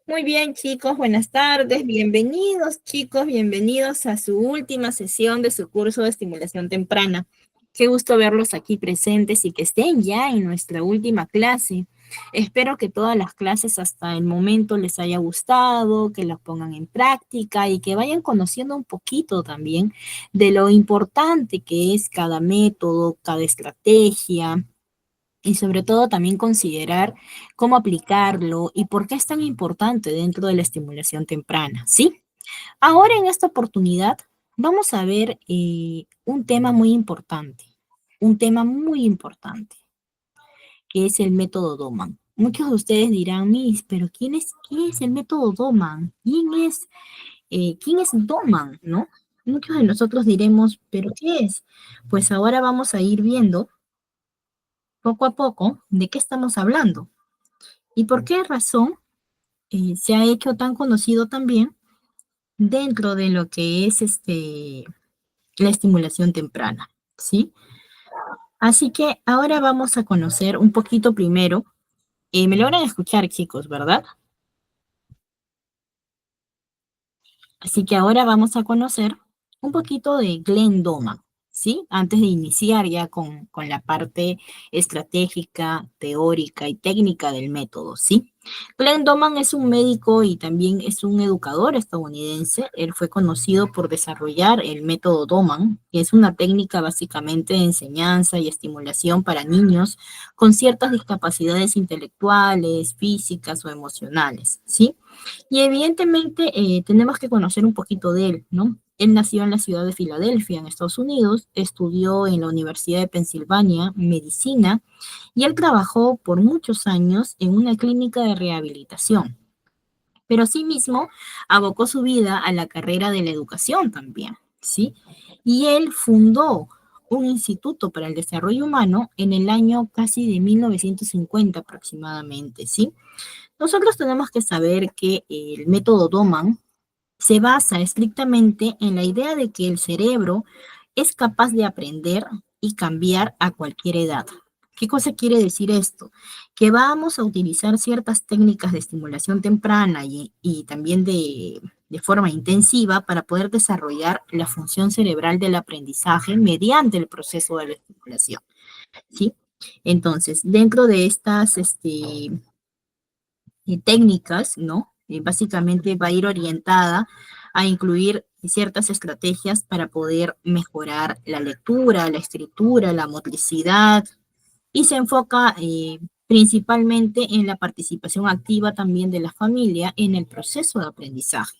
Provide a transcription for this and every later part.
Muy bien, chicos, buenas tardes. Bienvenidos, chicos, bienvenidos a su última sesión de su curso de estimulación temprana. Qué gusto verlos aquí presentes y que estén ya en nuestra última clase. Espero que todas las clases hasta el momento les haya gustado, que las pongan en práctica y que vayan conociendo un poquito también de lo importante que es cada método, cada estrategia y sobre todo también considerar cómo aplicarlo y por qué es tan importante dentro de la estimulación temprana, ¿sí? Ahora en esta oportunidad vamos a ver un tema muy importante, que es el método Doman. Muchos de ustedes dirán, Miss, pero quién es el método Doman? ¿Quién es Doman, no? Muchos de nosotros diremos, ¿pero qué es? Pues ahora vamos a ir viendo poco a poco de qué estamos hablando. ¿Y por qué razón se ha hecho tan conocido también dentro de lo que es la estimulación temprana? ¿Sí? Así que ahora vamos a conocer un poquito primero. Me logran escuchar, chicos, ¿verdad? Así que ahora vamos a conocer un poquito de Glenn Doman, ¿sí? Antes de iniciar ya con la parte estratégica, teórica y técnica del método, ¿sí? Glenn Doman es un médico y también es un educador estadounidense. Él fue conocido por desarrollar el método Doman, que es una técnica básicamente de enseñanza y estimulación para niños con ciertas discapacidades intelectuales, físicas o emocionales, ¿sí? Y evidentemente tenemos que conocer un poquito de él, ¿no? Él nació en la ciudad de Filadelfia, en Estados Unidos, estudió en la Universidad de Pensilvania medicina y él trabajó por muchos años en una clínica de rehabilitación. Pero asimismo abocó su vida a la carrera de la educación también, ¿sí? Y él fundó un instituto para el desarrollo humano en el año casi de 1950 aproximadamente, ¿sí? Nosotros tenemos que saber que el método Doman se basa estrictamente en la idea de que el cerebro es capaz de aprender y cambiar a cualquier edad. ¿Qué cosa quiere decir esto? Que vamos a utilizar ciertas técnicas de estimulación temprana y también de forma intensiva para poder desarrollar la función cerebral del aprendizaje mediante el proceso de la estimulación, ¿sí? Entonces, dentro de estas técnicas, ¿no? Básicamente va a ir orientada a incluir ciertas estrategias para poder mejorar la lectura, la escritura, la motricidad y se enfoca principalmente en la participación activa también de la familia en el proceso de aprendizaje.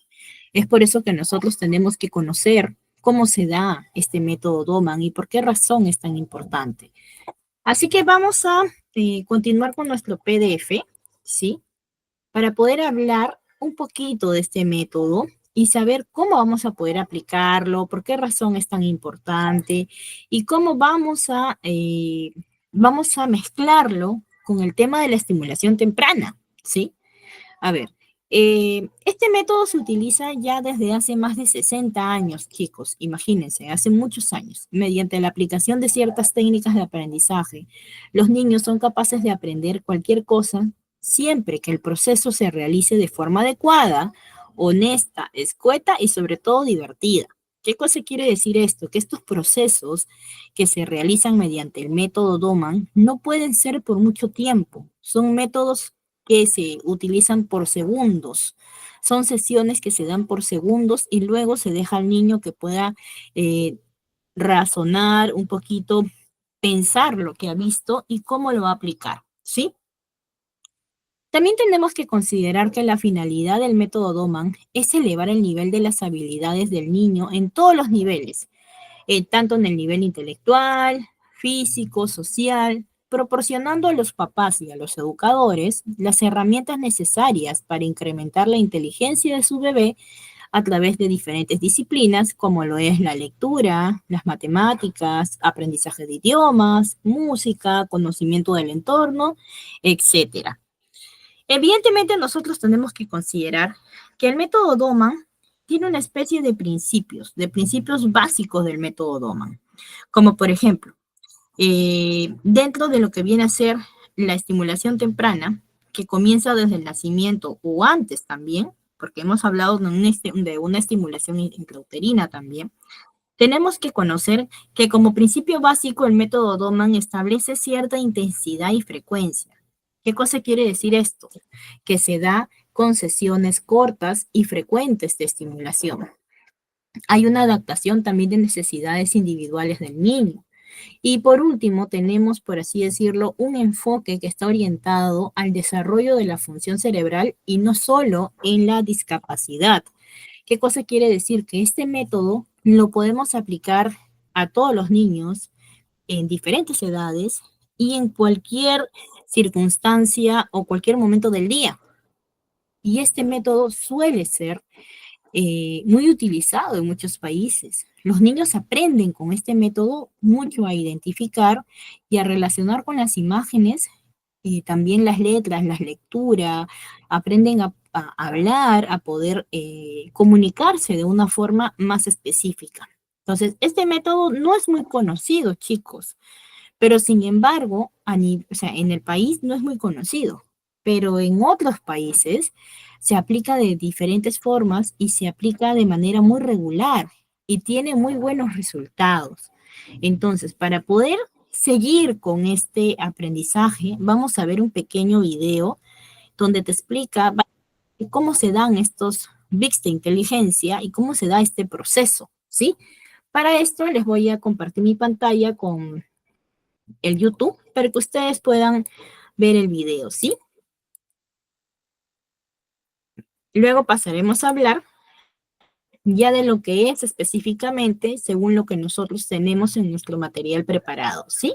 Es por eso que nosotros tenemos que conocer cómo se da este método Doman y por qué razón es tan importante. Así que vamos a continuar con nuestro PDF, ¿sí? Para poder hablar un poquito de este método y saber cómo vamos a poder aplicarlo, por qué razón es tan importante y cómo vamos a mezclarlo con el tema de la estimulación temprana, ¿sí? A ver, este método se utiliza ya desde hace más de 60 años, chicos, imagínense, hace muchos años. Mediante la aplicación de ciertas técnicas de aprendizaje, los niños son capaces de aprender cualquier cosa siempre que el proceso se realice de forma adecuada, honesta, escueta y sobre todo divertida. ¿Qué cosa quiere decir esto? Que estos procesos que se realizan mediante el método Doman no pueden ser por mucho tiempo. Son métodos que se utilizan por segundos. Son sesiones que se dan por segundos y luego se deja al niño que pueda eh, razonar un poquito, pensar lo que ha visto y cómo lo va a aplicar, ¿sí? También tenemos que considerar que la finalidad del método Doman es elevar el nivel de las habilidades del niño en todos los niveles, tanto en el nivel intelectual, físico, social, proporcionando a los papás y a los educadores las herramientas necesarias para incrementar la inteligencia de su bebé a través de diferentes disciplinas como lo es la lectura, las matemáticas, aprendizaje de idiomas, música, conocimiento del entorno, etcétera. Evidentemente nosotros tenemos que considerar que el método Doman tiene una especie de principios básicos del método Doman, como por ejemplo, dentro de lo que viene a ser la estimulación temprana, que comienza desde el nacimiento o antes también, porque hemos hablado de una estimulación intrauterina también, tenemos que conocer que como principio básico el método Doman establece cierta intensidad y frecuencia. ¿Qué cosa quiere decir esto? Que se da con sesiones cortas y frecuentes de estimulación. Hay una adaptación también de necesidades individuales del niño. Y por último, tenemos, por así decirlo, un enfoque que está orientado al desarrollo de la función cerebral y no solo en la discapacidad. ¿Qué cosa quiere decir? Que este método lo podemos aplicar a todos los niños en diferentes edades y en cualquier circunstancia o cualquier momento del día. Y este método suele ser muy utilizado en muchos países. Los niños aprenden con este método mucho a identificar y a relacionar con las imágenes, también las letras, las lecturas, aprenden a hablar, a poder comunicarse de una forma más específica. Entonces, este método no es muy conocido, chicos, pero sin embargo, o sea, en el país no es muy conocido, pero en otros países se aplica de diferentes formas y se aplica de manera muy regular y tiene muy buenos resultados. Entonces, para poder seguir con este aprendizaje, vamos a ver un pequeño video donde te explica cómo se dan estos bits de inteligencia y cómo se da este proceso, ¿sí? Para esto les voy a compartir mi pantalla con el YouTube para que ustedes puedan ver el video, ¿sí? Luego pasaremos a hablar ya de lo que es específicamente según lo que nosotros tenemos en nuestro material preparado, ¿sí?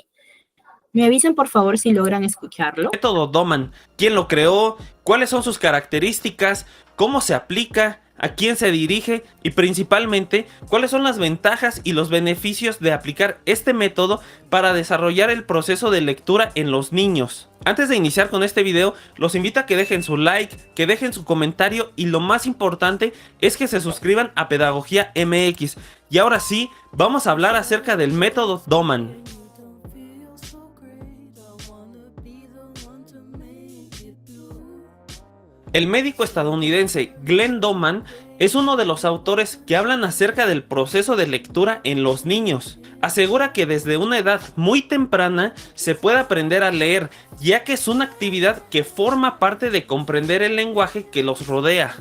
Me avisan por favor si logran escucharlo. Método Doman, quién lo creó, cuáles son sus características, cómo se aplica, a quién se dirige y principalmente cuáles son las ventajas y los beneficios de aplicar este método para desarrollar el proceso de lectura en los niños. Antes de iniciar con este video, los invito a que dejen su like, que dejen su comentario y lo más importante es que se suscriban a Pedagogía MX. Y ahora sí, vamos a hablar acerca del método Doman. El médico estadounidense Glenn Doman es uno de los autores que hablan acerca del proceso de lectura en los niños. Asegura que desde una edad muy temprana se puede aprender a leer, ya que es una actividad que forma parte de comprender el lenguaje que los rodea.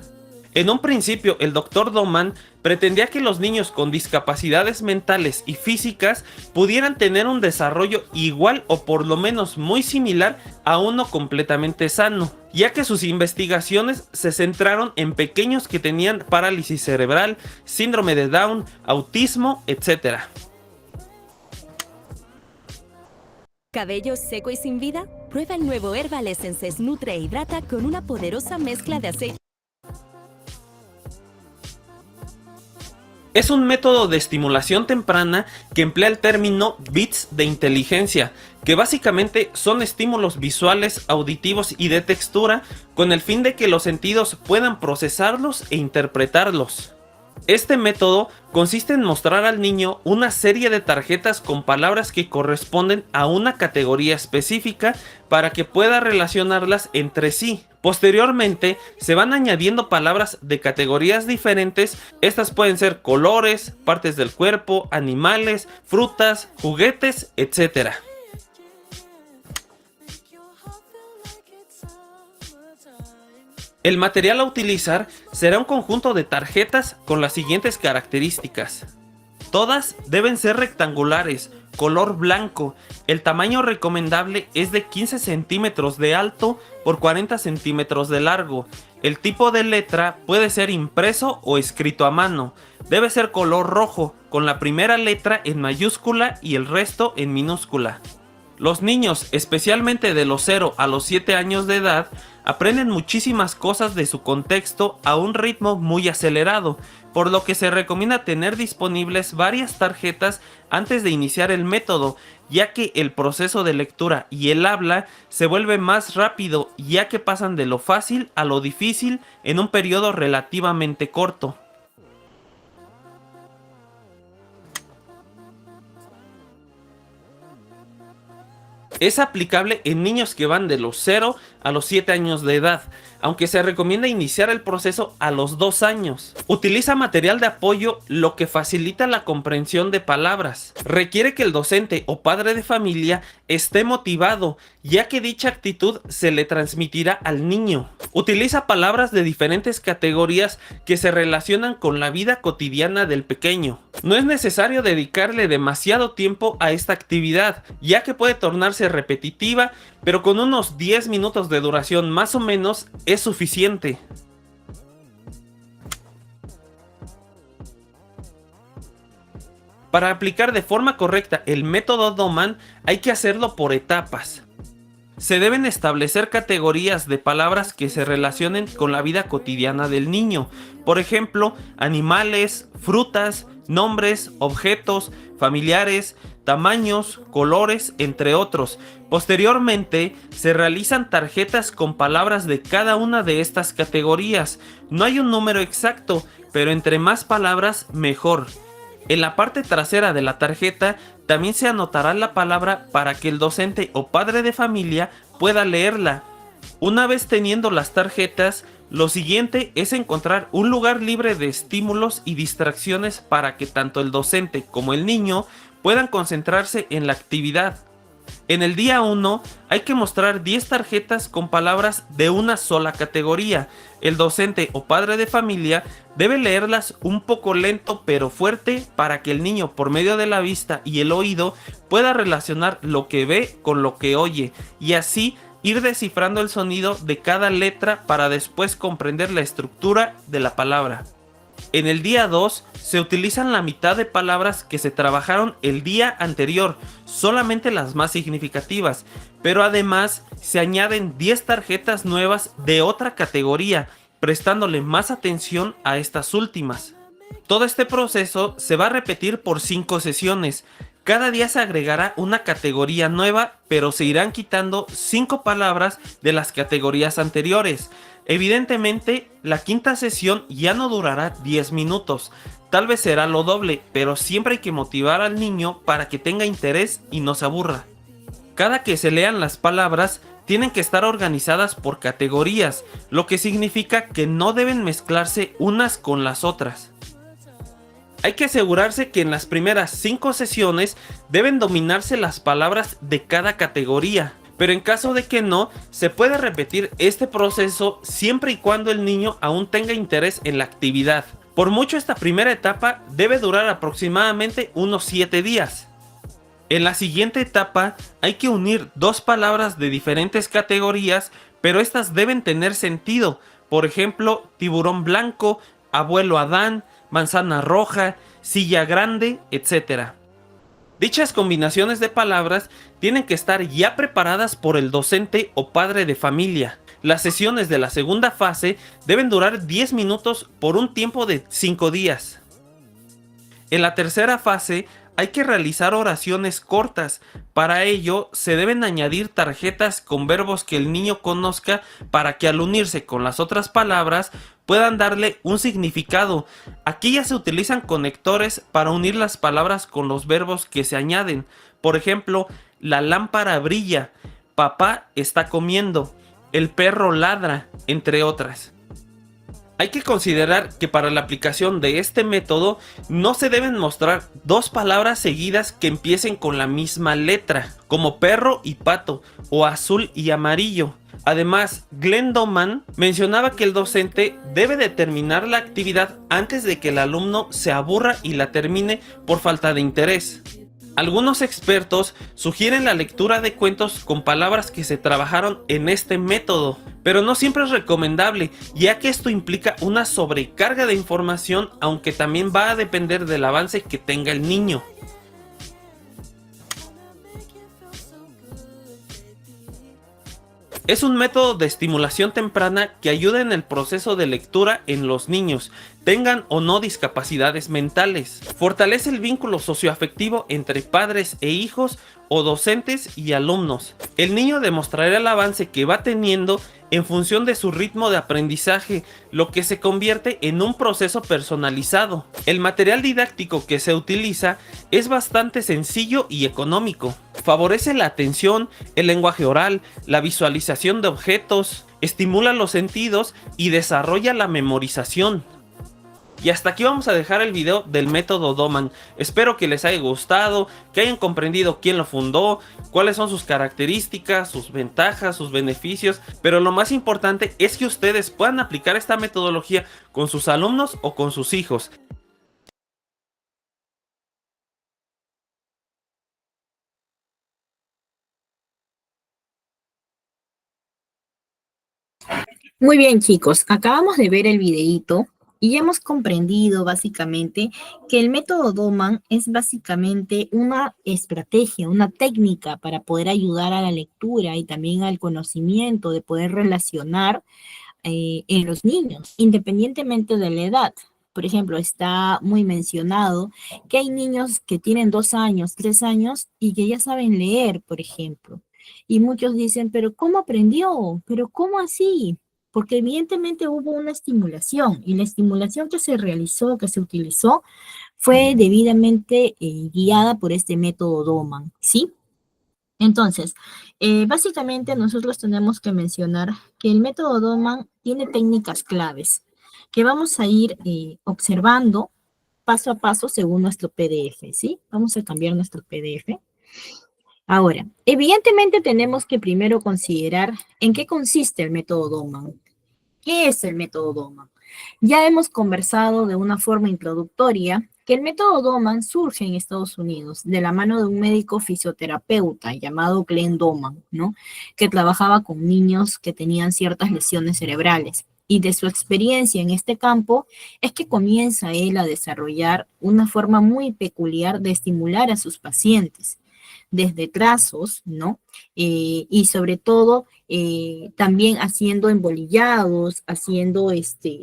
En un principio, el Dr. Doman pretendía que los niños con discapacidades mentales y físicas pudieran tener un desarrollo igual o por lo menos muy similar a uno completamente sano, ya que sus investigaciones se centraron en pequeños que tenían parálisis cerebral, síndrome de Down, autismo, etc. ¿Cabello seco y sin vida? Prueba el nuevo Herbal Essences Nutre e Hidrata con una poderosa mezcla de aceite. Es un método de estimulación temprana que emplea el término bits de inteligencia, que básicamente son estímulos visuales, auditivos y de textura con el fin de que los sentidos puedan procesarlos e interpretarlos. Este método consiste en mostrar al niño una serie de tarjetas con palabras que corresponden a una categoría específica para que pueda relacionarlas entre sí. Posteriormente se van añadiendo palabras de categorías diferentes. Estas pueden ser colores, partes del cuerpo, animales, frutas, juguetes, etc. El material a utilizar será un conjunto de tarjetas con las siguientes características. Todas deben ser rectangulares, color blanco. El tamaño recomendable es de 15 centímetros de alto por 40 centímetros de largo. El tipo de letra puede ser impreso o escrito a mano. Debe ser color rojo, con la primera letra en mayúscula y el resto en minúscula. Los niños, especialmente de los 0 a los 7 años de edad, aprenden muchísimas cosas de su contexto a un ritmo muy acelerado, por lo que se recomienda tener disponibles varias tarjetas antes de iniciar el método, ya que el proceso de lectura y el habla se vuelve más rápido, ya que pasan de lo fácil a lo difícil en un periodo relativamente corto. Es aplicable en niños que van de los 0 a los 7 años de edad, aunque se recomienda iniciar el proceso a los 2 años. Utiliza material de apoyo, lo que facilita la comprensión de palabras. Requiere que el docente o padre de familia esté motivado, ya que dicha actitud se le transmitirá al niño. Utiliza palabras de diferentes categorías que se relacionan con la vida cotidiana del pequeño. No es necesario dedicarle demasiado tiempo a esta actividad, ya que puede tornarse repetitiva, pero con unos 10 minutos de duración más o menos es suficiente. Para aplicar de forma correcta el método Doman hay que hacerlo por etapas. Se deben establecer categorías de palabras que se relacionen con la vida cotidiana del niño. Por ejemplo, animales, frutas, nombres, objetos, familiares, tamaños, colores, entre otros. Posteriormente, se realizan tarjetas con palabras de cada una de estas categorías. No hay un número exacto, pero entre más palabras, mejor. En la parte trasera de la tarjeta también se anotará la palabra para que el docente o padre de familia pueda leerla. Una vez teniendo las tarjetas, lo siguiente es encontrar un lugar libre de estímulos y distracciones para que tanto el docente como el niño puedan concentrarse en la actividad. En el día 1 hay que mostrar 10 tarjetas con palabras de una sola categoría. El docente o padre de familia debe leerlas un poco lento pero fuerte para que el niño, por medio de la vista y el oído, pueda relacionar lo que ve con lo que oye y así ir descifrando el sonido de cada letra para después comprender la estructura de la palabra. En el día 2 se utilizan la mitad de palabras que se trabajaron el día anterior, solamente las más significativas, pero además se añaden 10 tarjetas nuevas de otra categoría, prestándole más atención a estas últimas. Todo este proceso se va a repetir por 5 sesiones. Cada día se agregará una categoría nueva, pero se irán quitando 5 palabras de las categorías anteriores. Evidentemente, la quinta sesión ya no durará 10 minutos, tal vez será lo doble, pero siempre hay que motivar al niño para que tenga interés y no se aburra. Cada que se lean las palabras, tienen que estar organizadas por categorías, lo que significa que no deben mezclarse unas con las otras. Hay que asegurarse que en las primeras 5 sesiones deben dominarse las palabras de cada categoría. Pero en caso de que no, se puede repetir este proceso siempre y cuando el niño aún tenga interés en la actividad. Por mucho esta primera etapa debe durar aproximadamente unos 7 días. En la siguiente etapa hay que unir 2 palabras de diferentes categorías, pero estas deben tener sentido. Por ejemplo, tiburón blanco, abuelo Adán, manzana roja, silla grande, etc. Dichas combinaciones de palabras tienen que estar ya preparadas por el docente o padre de familia. Las sesiones de la segunda fase deben durar 10 minutos por un tiempo de 5 días. En la tercera fase hay que realizar oraciones cortas. Para ello se deben añadir tarjetas con verbos que el niño conozca para que al unirse con las otras palabras puedan darle un significado. Aquí ya se utilizan conectores para unir las palabras con los verbos que se añaden. Por ejemplo, la lámpara brilla, papá está comiendo, el perro ladra, entre otras. Hay que considerar que para la aplicación de este método no se deben mostrar 2 palabras seguidas que empiecen con la misma letra, como perro y pato o azul y amarillo. Además, Glenn Doman mencionaba que el docente debe de terminar la actividad antes de que el alumno se aburra y la termine por falta de interés. Algunos expertos sugieren la lectura de cuentos con palabras que se trabajaron en este método, pero no siempre es recomendable, ya que esto implica una sobrecarga de información, aunque también va a depender del avance que tenga el niño. Es un método de estimulación temprana que ayuda en el proceso de lectura en los niños, tengan o no discapacidades mentales. Fortalece el vínculo socioafectivo entre padres e hijos o docentes y alumnos. El niño demostrará el avance que va teniendo en función de su ritmo de aprendizaje, lo que se convierte en un proceso personalizado. El material didáctico que se utiliza es bastante sencillo y económico. Favorece la atención, el lenguaje oral, la visualización de objetos, estimula los sentidos y desarrolla la memorización. Y hasta aquí vamos a dejar el video del método Doman. Espero que les haya gustado, que hayan comprendido quién lo fundó, cuáles son sus características, sus ventajas, sus beneficios. Pero lo más importante es que ustedes puedan aplicar esta metodología con sus alumnos o con sus hijos. Muy bien, chicos, acabamos de ver el videíto y hemos comprendido básicamente que el método Doman es básicamente una estrategia, una técnica para poder ayudar a la lectura y también al conocimiento de poder relacionar en los niños, independientemente de la edad. Por ejemplo, está muy mencionado que hay niños que tienen 2 años, 3 años y que ya saben leer, por ejemplo. Y muchos dicen, pero ¿cómo aprendió? ¿Pero cómo así? Porque evidentemente hubo una estimulación y la estimulación que se realizó, que se utilizó, fue debidamente guiada por este método Doman, ¿sí? Entonces, básicamente nosotros tenemos que mencionar que el método Doman tiene técnicas claves que vamos a ir observando paso a paso según nuestro PDF, ¿sí? Vamos a cambiar nuestro PDF. Ahora, evidentemente tenemos que primero considerar en qué consiste el método Doman. ¿Qué es el método Doman? Ya hemos conversado de una forma introductoria que el método Doman surge en Estados Unidos de la mano de un médico fisioterapeuta llamado Glenn Doman, ¿no? Que trabajaba con niños que tenían ciertas lesiones cerebrales. Y de su experiencia en este campo es que comienza él a desarrollar una forma muy peculiar de estimular a sus pacientes, desde trazos, ¿no? Y sobre todo también haciendo embolillados, haciendo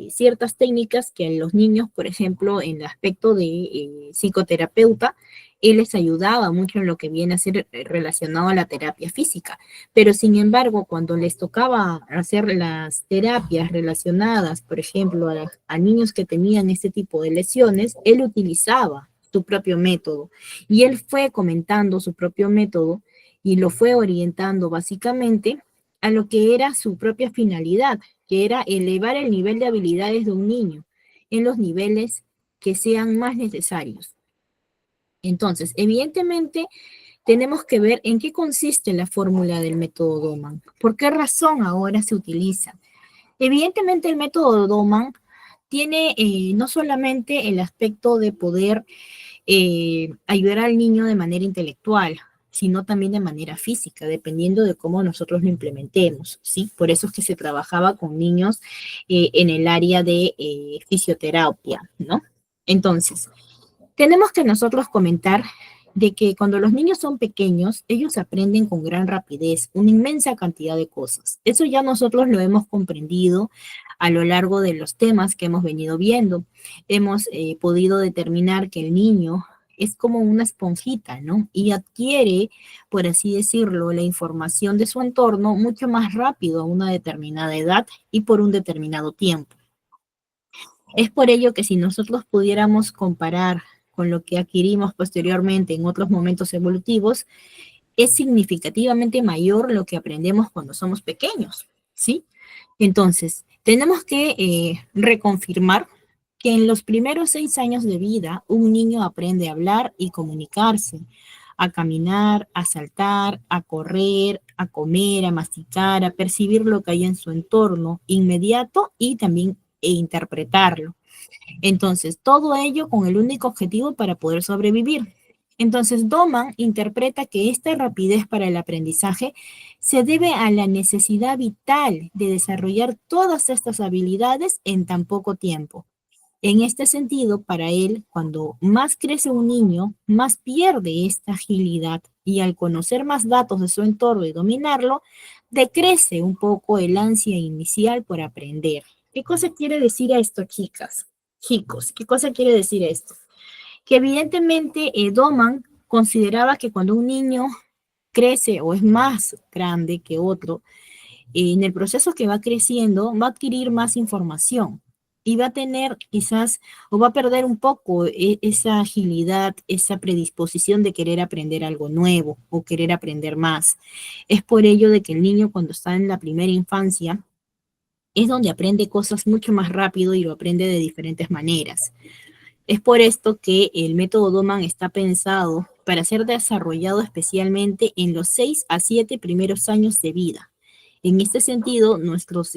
ciertas técnicas que a los niños, por ejemplo, en el aspecto de psicoterapeuta, él les ayudaba mucho en lo que viene a ser relacionado a la terapia física. Pero sin embargo, cuando les tocaba hacer las terapias relacionadas, por ejemplo, a niños que tenían este tipo de lesiones, él utilizaba su propio método. Y él fue comentando su propio método y lo fue orientando básicamente a lo que era su propia finalidad, que era elevar el nivel de habilidades de un niño en los niveles que sean más necesarios. Entonces, evidentemente, tenemos que ver en qué consiste la fórmula del método Doman. ¿Por qué razón ahora se utiliza? Evidentemente, el método Doman tiene no solamente el aspecto de poder ayudar al niño de manera intelectual, sino también de manera física, dependiendo de cómo nosotros lo implementemos, ¿sí? Por eso es que se trabajaba con niños en el área de fisioterapia, ¿no? Entonces, tenemos que nosotros comentar de que cuando los niños son pequeños, ellos aprenden con gran rapidez una inmensa cantidad de cosas. Eso ya nosotros lo hemos comprendido a lo largo de los temas que hemos venido viendo. Hemos podido determinar que el niño es como una esponjita, ¿no? Y adquiere, por así decirlo, la información de su entorno mucho más rápido a una determinada edad y por un determinado tiempo. Es por ello que si nosotros pudiéramos comparar con lo que adquirimos posteriormente en otros momentos evolutivos, es significativamente mayor lo que aprendemos cuando somos pequeños, ¿sí? Entonces, tenemos que reconfirmar que en los primeros 6 años de vida, un niño aprende a hablar y comunicarse, a caminar, a saltar, a correr, a comer, a masticar, a percibir lo que hay en su entorno inmediato y también interpretarlo. Entonces, todo ello con el único objetivo para poder sobrevivir. Entonces, Doman interpreta que esta rapidez para el aprendizaje se debe a la necesidad vital de desarrollar todas estas habilidades en tan poco tiempo. En este sentido, para él, cuando más crece un niño, más pierde esta agilidad y al conocer más datos de su entorno y dominarlo, decrece un poco el ansia inicial por aprender. ¿Qué cosa quiere decir esto, chicas? Chicos, ¿qué cosa quiere decir esto? Que evidentemente Doman consideraba que cuando un niño crece o es más grande que otro, en el proceso que va creciendo, va a adquirir más información y va a tener quizás, o va a perder un poco esa agilidad, esa predisposición de querer aprender algo nuevo o querer aprender más. Es por ello de que el niño cuando está en la primera infancia es donde aprende cosas mucho más rápido y lo aprende de diferentes maneras. Es por esto que el método Doman está pensado para ser desarrollado especialmente en los 6 a 7 primeros años de vida. En este sentido, nuestros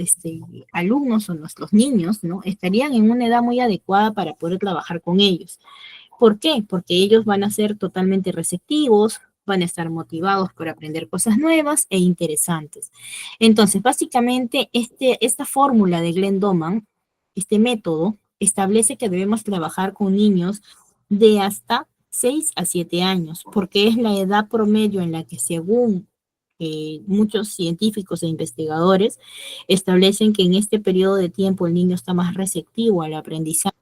alumnos o nuestros niños, ¿no?, estarían en una edad muy adecuada para poder trabajar con ellos. ¿Por qué? Porque ellos van a ser totalmente receptivos, van a estar motivados por aprender cosas nuevas e interesantes. Entonces, básicamente, esta fórmula de Glenn Doman, este método, establece que debemos trabajar con niños de hasta 6 a 7 años, porque es la edad promedio en la que, según muchos científicos e investigadores, establecen que en este periodo de tiempo el niño está más receptivo al aprendizaje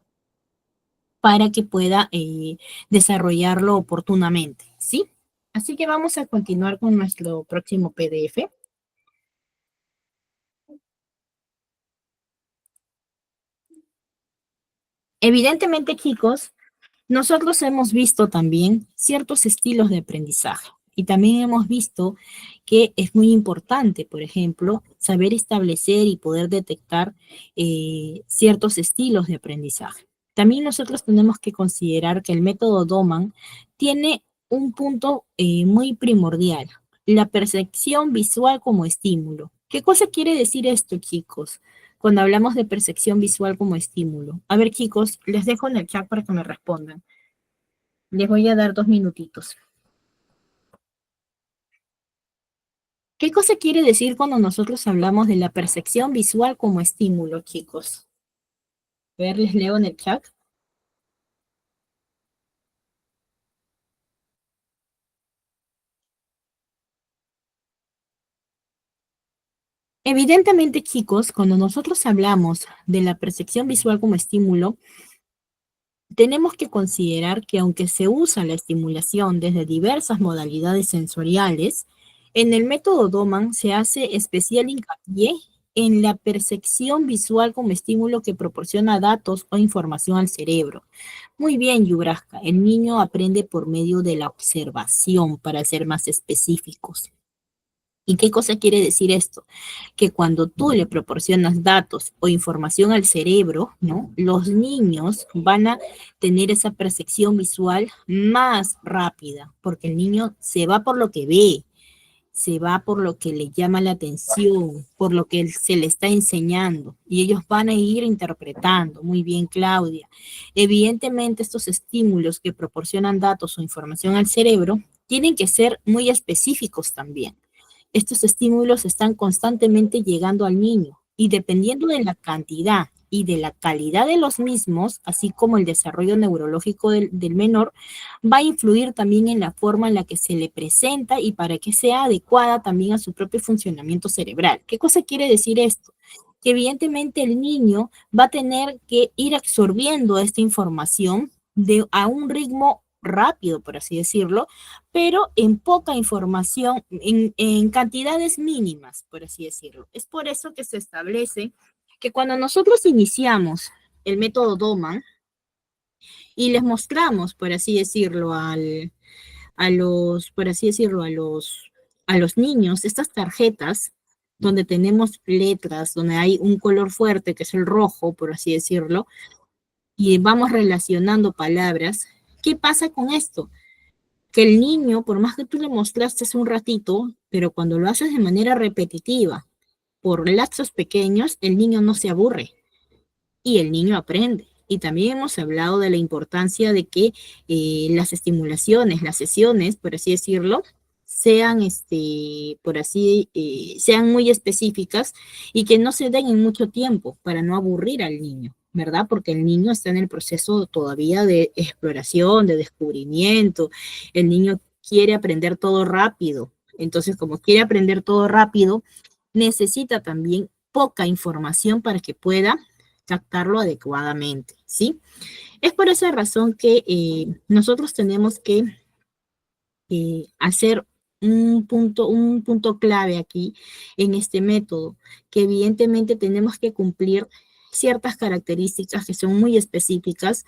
para que pueda desarrollarlo oportunamente, ¿sí? Así que vamos a continuar con nuestro próximo PDF. Evidentemente, chicos, nosotros hemos visto también ciertos estilos de aprendizaje y también hemos visto que es muy importante, por ejemplo, saber establecer y poder detectar ciertos estilos de aprendizaje. También nosotros tenemos que considerar que el método Doman tiene un punto muy primordial, la percepción visual como estímulo. ¿Qué cosa quiere decir esto, chicos, cuando hablamos de percepción visual como estímulo? A ver, chicos, les dejo en el chat para que me respondan. Les voy a dar 2 minutitos. ¿Qué cosa quiere decir cuando nosotros hablamos de la percepción visual como estímulo, chicos? A ver, les leo en el chat. Evidentemente, chicos, cuando nosotros hablamos de la percepción visual como estímulo, tenemos que considerar que aunque se usa la estimulación desde diversas modalidades sensoriales, en el método Doman se hace especial hincapié en la percepción visual como estímulo que proporciona datos o información al cerebro. Muy bien, Yubraska, el niño aprende por medio de la observación, para ser más específicos. ¿Y qué cosa quiere decir esto? Que cuando tú le proporcionas datos o información al cerebro, ¿no?, los niños van a tener esa percepción visual más rápida, porque el niño se va por lo que ve, se va por lo que le llama la atención, por lo que se le está enseñando, y ellos van a ir interpretando. Muy bien, Claudia. Evidentemente, estos estímulos que proporcionan datos o información al cerebro tienen que ser muy específicos también. Estos estímulos están constantemente llegando al niño y dependiendo de la cantidad y de la calidad de los mismos, así como el desarrollo neurológico del menor, va a influir también en la forma en la que se le presenta y para que sea adecuada también a su propio funcionamiento cerebral. ¿Qué cosa quiere decir esto? Que evidentemente el niño va a tener que ir absorbiendo esta información a un ritmo rápido, por así decirlo, pero en poca información, en cantidades mínimas, por así decirlo. Es por eso que se establece que cuando nosotros iniciamos el método Doman y les mostramos, por así decirlo, por así decirlo, a los niños, estas tarjetas donde tenemos letras, donde hay un color fuerte, que es el rojo, por así decirlo, y vamos relacionando palabras, ¿qué pasa con esto? Que el niño, por más que tú le mostraste un ratito, pero cuando lo haces de manera repetitiva, por lapsos pequeños, el niño no se aburre y el niño aprende. Y también hemos hablado de la importancia de que las estimulaciones, las sesiones, por así decirlo, sean, sean muy específicas y que no se den en mucho tiempo para no aburrir al niño, ¿verdad? Porque el niño está en el proceso todavía de exploración, de descubrimiento. El niño quiere aprender todo rápido. Entonces, como quiere aprender todo rápido, necesita también poca información para que pueda captarlo adecuadamente, ¿sí? Es por esa razón que nosotros tenemos que hacer un punto clave aquí en este método, que evidentemente tenemos que cumplir ciertas características que son muy específicas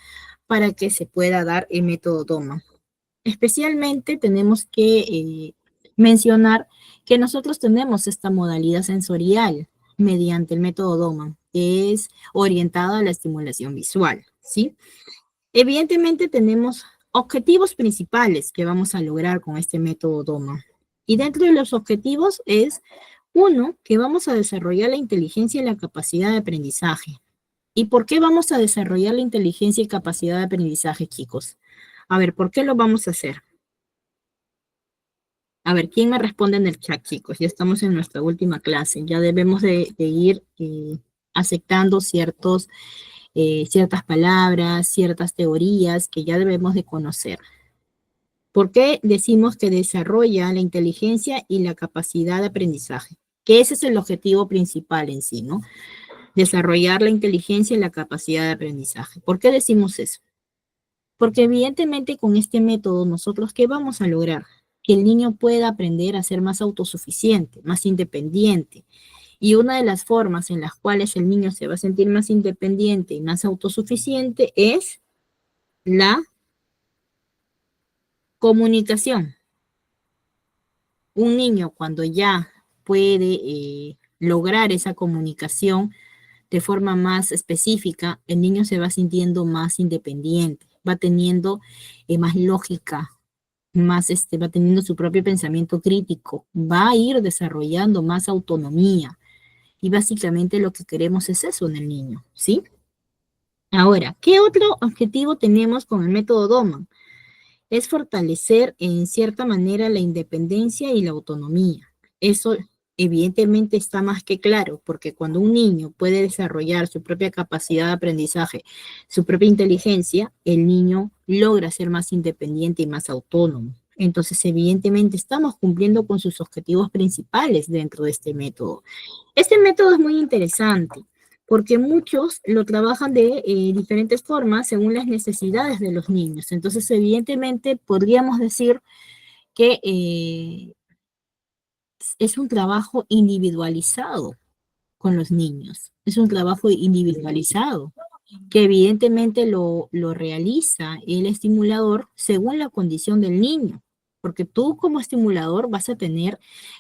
para que se pueda dar el método Doman. Especialmente tenemos que mencionar que nosotros tenemos esta modalidad sensorial mediante el método Doman, que es orientada a la estimulación visual, ¿sí? Evidentemente tenemos objetivos principales que vamos a lograr con este método Doman. Y dentro de los objetivos es, uno, que vamos a desarrollar la inteligencia y la capacidad de aprendizaje. ¿Y por qué vamos a desarrollar la inteligencia y capacidad de aprendizaje, chicos? A ver, ¿por qué lo vamos a hacer? A ver, ¿quién me responde en el chat, chicos? Ya estamos en nuestra última clase. Ya debemos de ir aceptando ciertas palabras, ciertas teorías que ya debemos de conocer. ¿Por qué decimos que desarrolla la inteligencia y la capacidad de aprendizaje? Que ese es el objetivo principal en sí, ¿no? Desarrollar la inteligencia y la capacidad de aprendizaje. ¿Por qué decimos eso? Porque evidentemente con este método nosotros, ¿qué vamos a lograr? Que el niño pueda aprender a ser más autosuficiente, más independiente. Y una de las formas en las cuales el niño se va a sentir más independiente y más autosuficiente es la comunicación. Un niño cuando ya puede lograr esa comunicación de forma más específica, el niño se va sintiendo más independiente, va teniendo más lógica, más va teniendo su propio pensamiento crítico, va a ir desarrollando más autonomía. Y básicamente lo que queremos es eso en el niño, ¿sí? Ahora, ¿qué otro objetivo tenemos con el método Doman? Es fortalecer en cierta manera la independencia y la autonomía. Eso evidentemente está más que claro, porque cuando un niño puede desarrollar su propia capacidad de aprendizaje, su propia inteligencia, el niño logra ser más independiente y más autónomo. Entonces, evidentemente, estamos cumpliendo con sus objetivos principales dentro de este método. Este método es muy interesante porque muchos lo trabajan de diferentes formas según las necesidades de los niños. Entonces, evidentemente, podríamos decir que es un trabajo individualizado con los niños. Es un trabajo individualizado que evidentemente lo realiza el estimulador según la condición del niño. Porque tú como estimulador vas a tener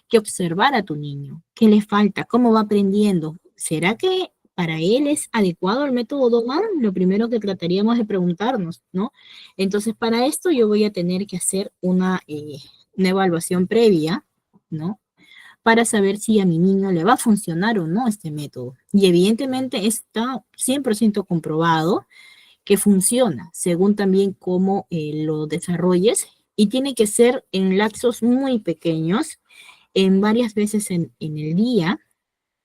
que observar a tu niño. ¿Qué le falta? ¿Cómo va aprendiendo? ¿Será que para él es adecuado el método Doman? Lo primero que trataríamos de preguntarnos, ¿no? Entonces, para esto yo voy a tener que hacer una evaluación previa, ¿no? Para saber si a mi niño le va a funcionar o no este método. Y evidentemente está 100% comprobado que funciona, según también cómo lo desarrolles, y tiene que ser en lapsos muy pequeños, en varias veces en el día,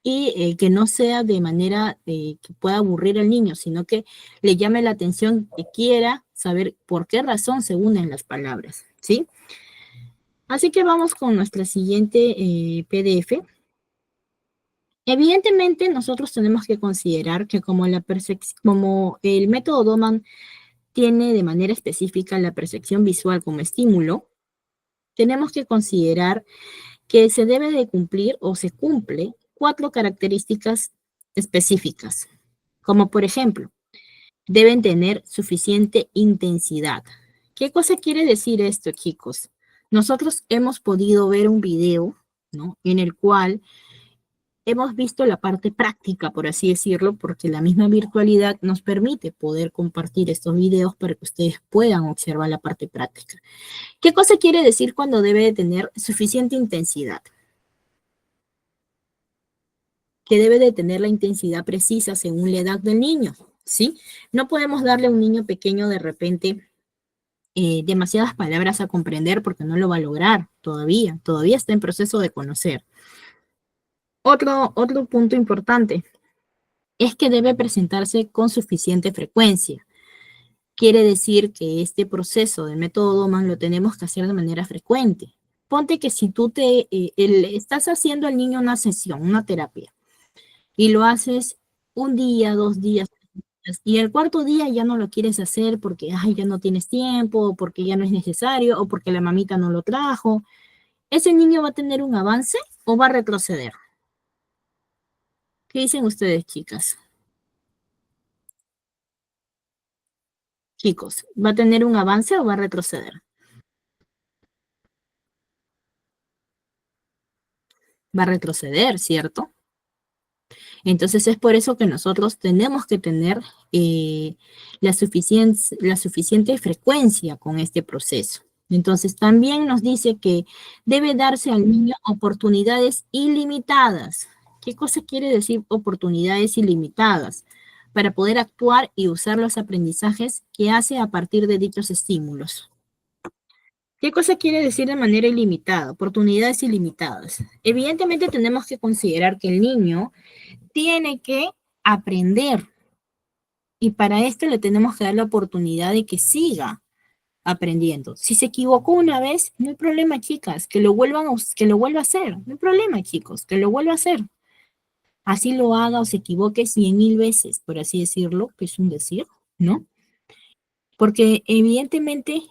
y que no sea de manera que pueda aburrir al niño, sino que le llame la atención, que quiera saber por qué razón se unen las palabras, ¿sí? Así que vamos con nuestra siguiente PDF. Evidentemente, nosotros tenemos que considerar que como el método Doman tiene de manera específica la percepción visual como estímulo, tenemos que considerar que se debe de cumplir o se cumple 4 características específicas, como por ejemplo, deben tener suficiente intensidad. ¿Qué cosa quiere decir esto, chicos? Nosotros hemos podido ver un video, ¿no? En el cual hemos visto la parte práctica, por así decirlo, porque la misma virtualidad nos permite poder compartir estos videos para que ustedes puedan observar la parte práctica. ¿Qué cosa quiere decir cuando debe de tener suficiente intensidad? Que debe de tener la intensidad precisa según la edad del niño, ¿sí? No podemos darle a un niño pequeño de repente demasiadas palabras a comprender porque no lo va a lograr todavía está en proceso de conocer. Otro punto importante es que debe presentarse con suficiente frecuencia. Quiere decir que este proceso del método Doman lo tenemos que hacer de manera frecuente. Ponte que si tú estás haciendo al niño una sesión, una terapia, y lo haces un día, 2 días, y el cuarto día ya no lo quieres hacer porque ay, ya no tienes tiempo, porque ya no es necesario, o porque la mamita no lo trajo. ¿Ese niño va a tener un avance o va a retroceder? ¿Qué dicen ustedes, chicas? Chicos, ¿va a tener un avance o va a retroceder? Va a retroceder, ¿cierto? Entonces es por eso que nosotros tenemos que tener la suficiente frecuencia con este proceso. Entonces también nos dice que debe darse al niño oportunidades ilimitadas. ¿Qué cosa quiere decir oportunidades ilimitadas? Para poder actuar y usar los aprendizajes que hace a partir de dichos estímulos. ¿Qué cosa quiere decir de manera ilimitada? Oportunidades ilimitadas. Evidentemente tenemos que considerar que el niño tiene que aprender y para esto le tenemos que dar la oportunidad de que siga aprendiendo. Si se equivocó una vez, no hay problema, chicas, que lo vuelva a hacer. No hay problema, chicos, que lo vuelva a hacer. Así lo haga o se equivoque 100.000 veces, por así decirlo, que es un decir, ¿no? Porque evidentemente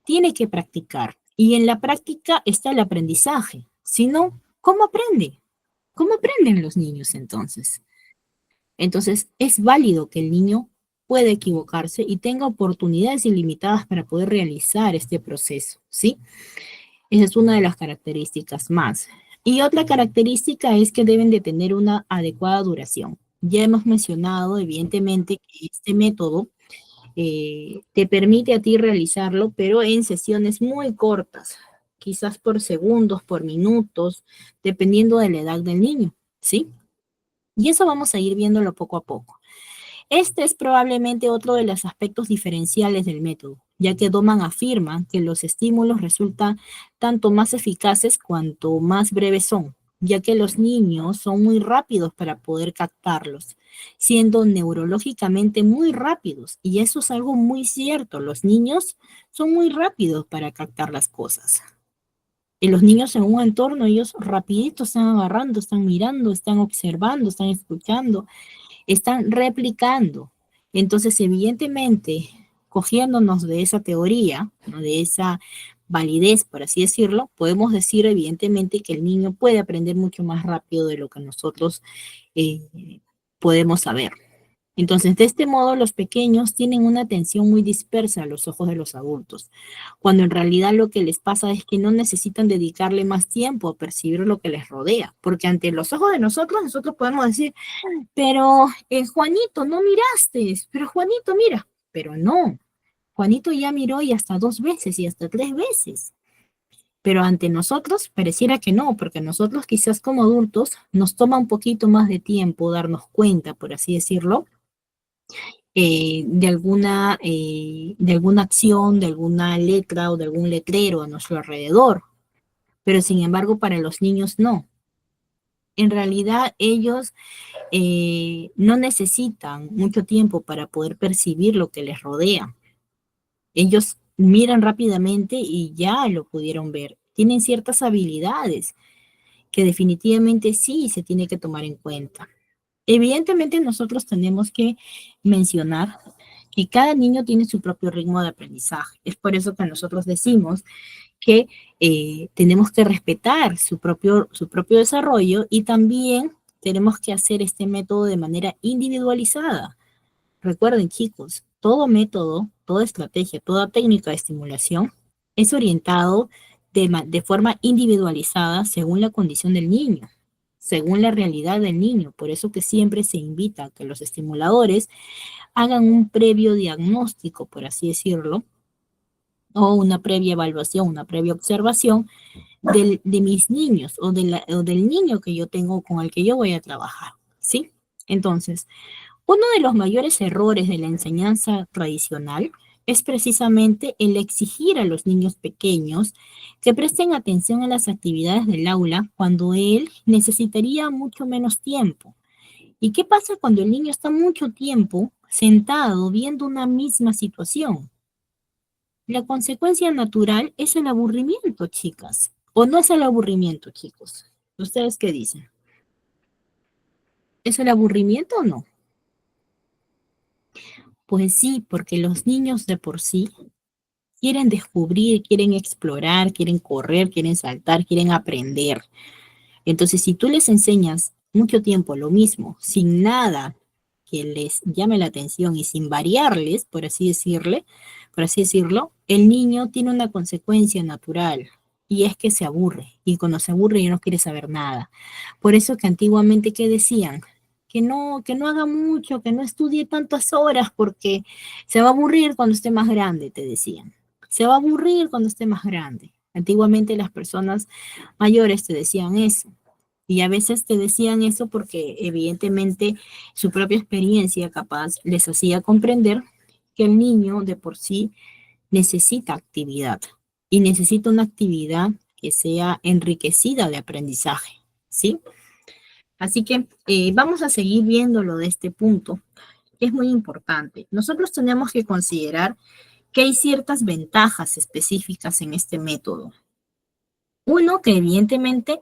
tiene que practicar y en la práctica está el aprendizaje. Si no, ¿cómo aprende? ¿Cómo aprenden los niños entonces? Entonces, es válido que el niño pueda equivocarse y tenga oportunidades ilimitadas para poder realizar este proceso, ¿sí? Esa es una de las características más. Y otra característica es que deben de tener una adecuada duración. Ya hemos mencionado, evidentemente, que este método te permite a ti realizarlo, pero en sesiones muy cortas, quizás por segundos, por minutos, dependiendo de la edad del niño, ¿sí? Y eso vamos a ir viéndolo poco a poco. Este es probablemente otro de los aspectos diferenciales del método, ya que Doman afirma que los estímulos resultan tanto más eficaces cuanto más breves son, ya que los niños son muy rápidos para poder captarlos, siendo neurológicamente muy rápidos. Y eso es algo muy cierto, los niños son muy rápidos para captar las cosas. Y los niños en un entorno, ellos rapidito están agarrando, están mirando, están observando, están escuchando, están replicando. Entonces, evidentemente, cogiéndonos de esa teoría, ¿no? De esa validez, por así decirlo, podemos decir evidentemente que el niño puede aprender mucho más rápido de lo que nosotros podemos saber. Entonces, de este modo, los pequeños tienen una atención muy dispersa a los ojos de los adultos, cuando en realidad lo que les pasa es que no necesitan dedicarle más tiempo a percibir lo que les rodea, porque ante los ojos de nosotros podemos decir, pero Juanito, no miraste, pero Juanito, mira, pero no, Juanito ya miró y hasta 2 veces y hasta 3 veces. Pero ante nosotros pareciera que no, porque nosotros quizás como adultos nos toma un poquito más de tiempo darnos cuenta, por así decirlo, de alguna acción, de alguna letra o de algún letrero a nuestro alrededor. Pero sin embargo, para los niños no. En realidad, ellos no necesitan mucho tiempo para poder percibir lo que les rodea. Ellos miran rápidamente y ya lo pudieron ver. Tienen ciertas habilidades que definitivamente sí se tiene que tomar en cuenta. Evidentemente nosotros tenemos que mencionar que cada niño tiene su propio ritmo de aprendizaje. Es por eso que nosotros decimos que tenemos que respetar su propio desarrollo y también tenemos que hacer este método de manera individualizada. Recuerden, chicos, todo método, toda estrategia, toda técnica de estimulación es orientado de forma individualizada según la condición del niño, según la realidad del niño. Por eso que siempre se invita a que los estimuladores hagan un previo diagnóstico, por así decirlo, o una previa evaluación, una previa observación de mis niños o del niño que yo tengo con el que yo voy a trabajar, ¿sí? Entonces, uno de los mayores errores de la enseñanza tradicional es precisamente el exigir a los niños pequeños que presten atención a las actividades del aula cuando él necesitaría mucho menos tiempo. ¿Y qué pasa cuando el niño está mucho tiempo sentado viendo una misma situación? La consecuencia natural es el aburrimiento, chicas. ¿O no es el aburrimiento, chicos? ¿Ustedes qué dicen? ¿Es el aburrimiento o no? Pues sí, porque los niños de por sí quieren descubrir, quieren explorar, quieren correr, quieren saltar, quieren aprender. Entonces, si tú les enseñas mucho tiempo lo mismo, sin nada que les llame la atención y sin variarles, por así decirlo, el niño tiene una consecuencia natural y es que se aburre. Y cuando se aburre ya no quiere saber nada. Por eso que antiguamente, ¿qué decían? Que no haga mucho, que no estudie tantas horas porque se va a aburrir cuando esté más grande, te decían. Se va a aburrir cuando esté más grande. Antiguamente las personas mayores te decían eso. Y a veces te decían eso porque evidentemente su propia experiencia capaz les hacía comprender que el niño de por sí necesita actividad y necesita una actividad que sea enriquecida de aprendizaje, ¿sí? Así que vamos a seguir viéndolo de este punto, que es muy importante. Nosotros tenemos que considerar que hay ciertas ventajas específicas en este método. Uno, que evidentemente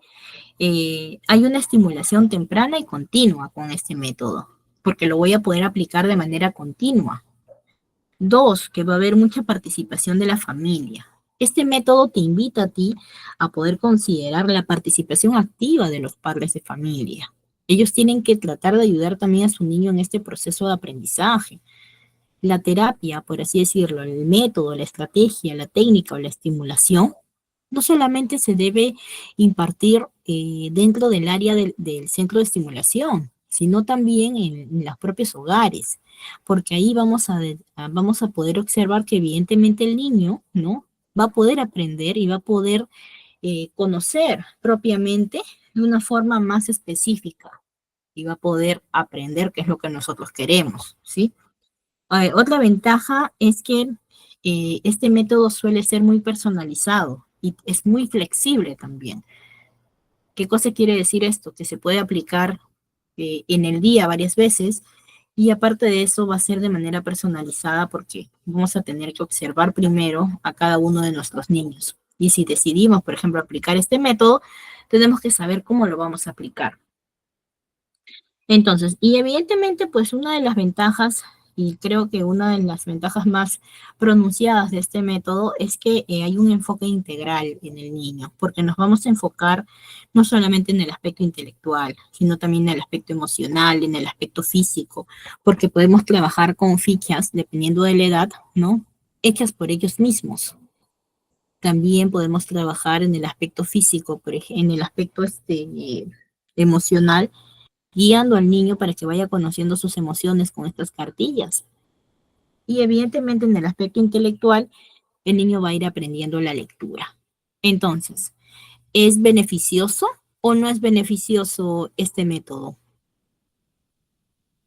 hay una estimulación temprana y continua con este método, porque lo voy a poder aplicar de manera continua. Dos, que va a haber mucha participación de la familia. Este método te invita a ti a poder considerar la participación activa de los padres de familia. Ellos tienen que tratar de ayudar también a su niño en este proceso de aprendizaje. La terapia, por así decirlo, el método, la estrategia, la técnica o la estimulación, no solamente se debe impartir dentro del área del centro de estimulación, sino también en los propios hogares, porque ahí vamos a poder observar que evidentemente el niño, ¿no? Va a poder aprender y va a poder conocer propiamente de una forma más específica y va a poder aprender qué es lo que nosotros queremos, ¿sí? Otra ventaja es que este método suele ser muy personalizado y es muy flexible también. ¿Qué cosa quiere decir esto? Que se puede aplicar en el día varias veces y aparte de eso va a ser de manera personalizada porque vamos a tener que observar primero a cada uno de nuestros niños. Y si decidimos, por ejemplo, aplicar este método, tenemos que saber cómo lo vamos a aplicar. Entonces, y evidentemente, pues una de las ventajas, y creo que una de las ventajas más pronunciadas de este método es que hay un enfoque integral en el niño, porque nos vamos a enfocar no solamente en el aspecto intelectual, sino también en el aspecto emocional, en el aspecto físico, porque podemos trabajar con fichas, dependiendo de la edad, ¿no? Hechas por ellos mismos. También podemos trabajar en el aspecto físico, en el aspecto emocional, guiando al niño para que vaya conociendo sus emociones con estas cartillas. Y evidentemente en el aspecto intelectual, el niño va a ir aprendiendo la lectura. Entonces, ¿es beneficioso o no es beneficioso este método?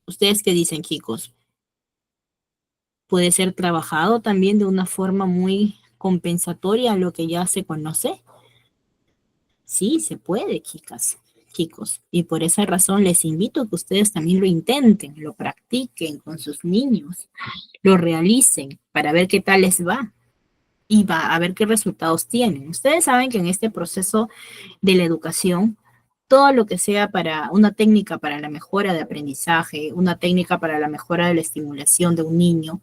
¿Ustedes qué dicen, chicos? ¿Puede ser trabajado también de una forma muy compensatoria a lo que ya se conoce? Sí, se puede, chicas, chicos. Y por esa razón les invito a que ustedes también lo intenten, lo practiquen con sus niños, lo realicen para ver qué tal les va y va a ver qué resultados tienen. Ustedes saben que en este proceso de la educación, todo lo que sea para una técnica para la mejora de aprendizaje, una técnica para la mejora de la estimulación de un niño,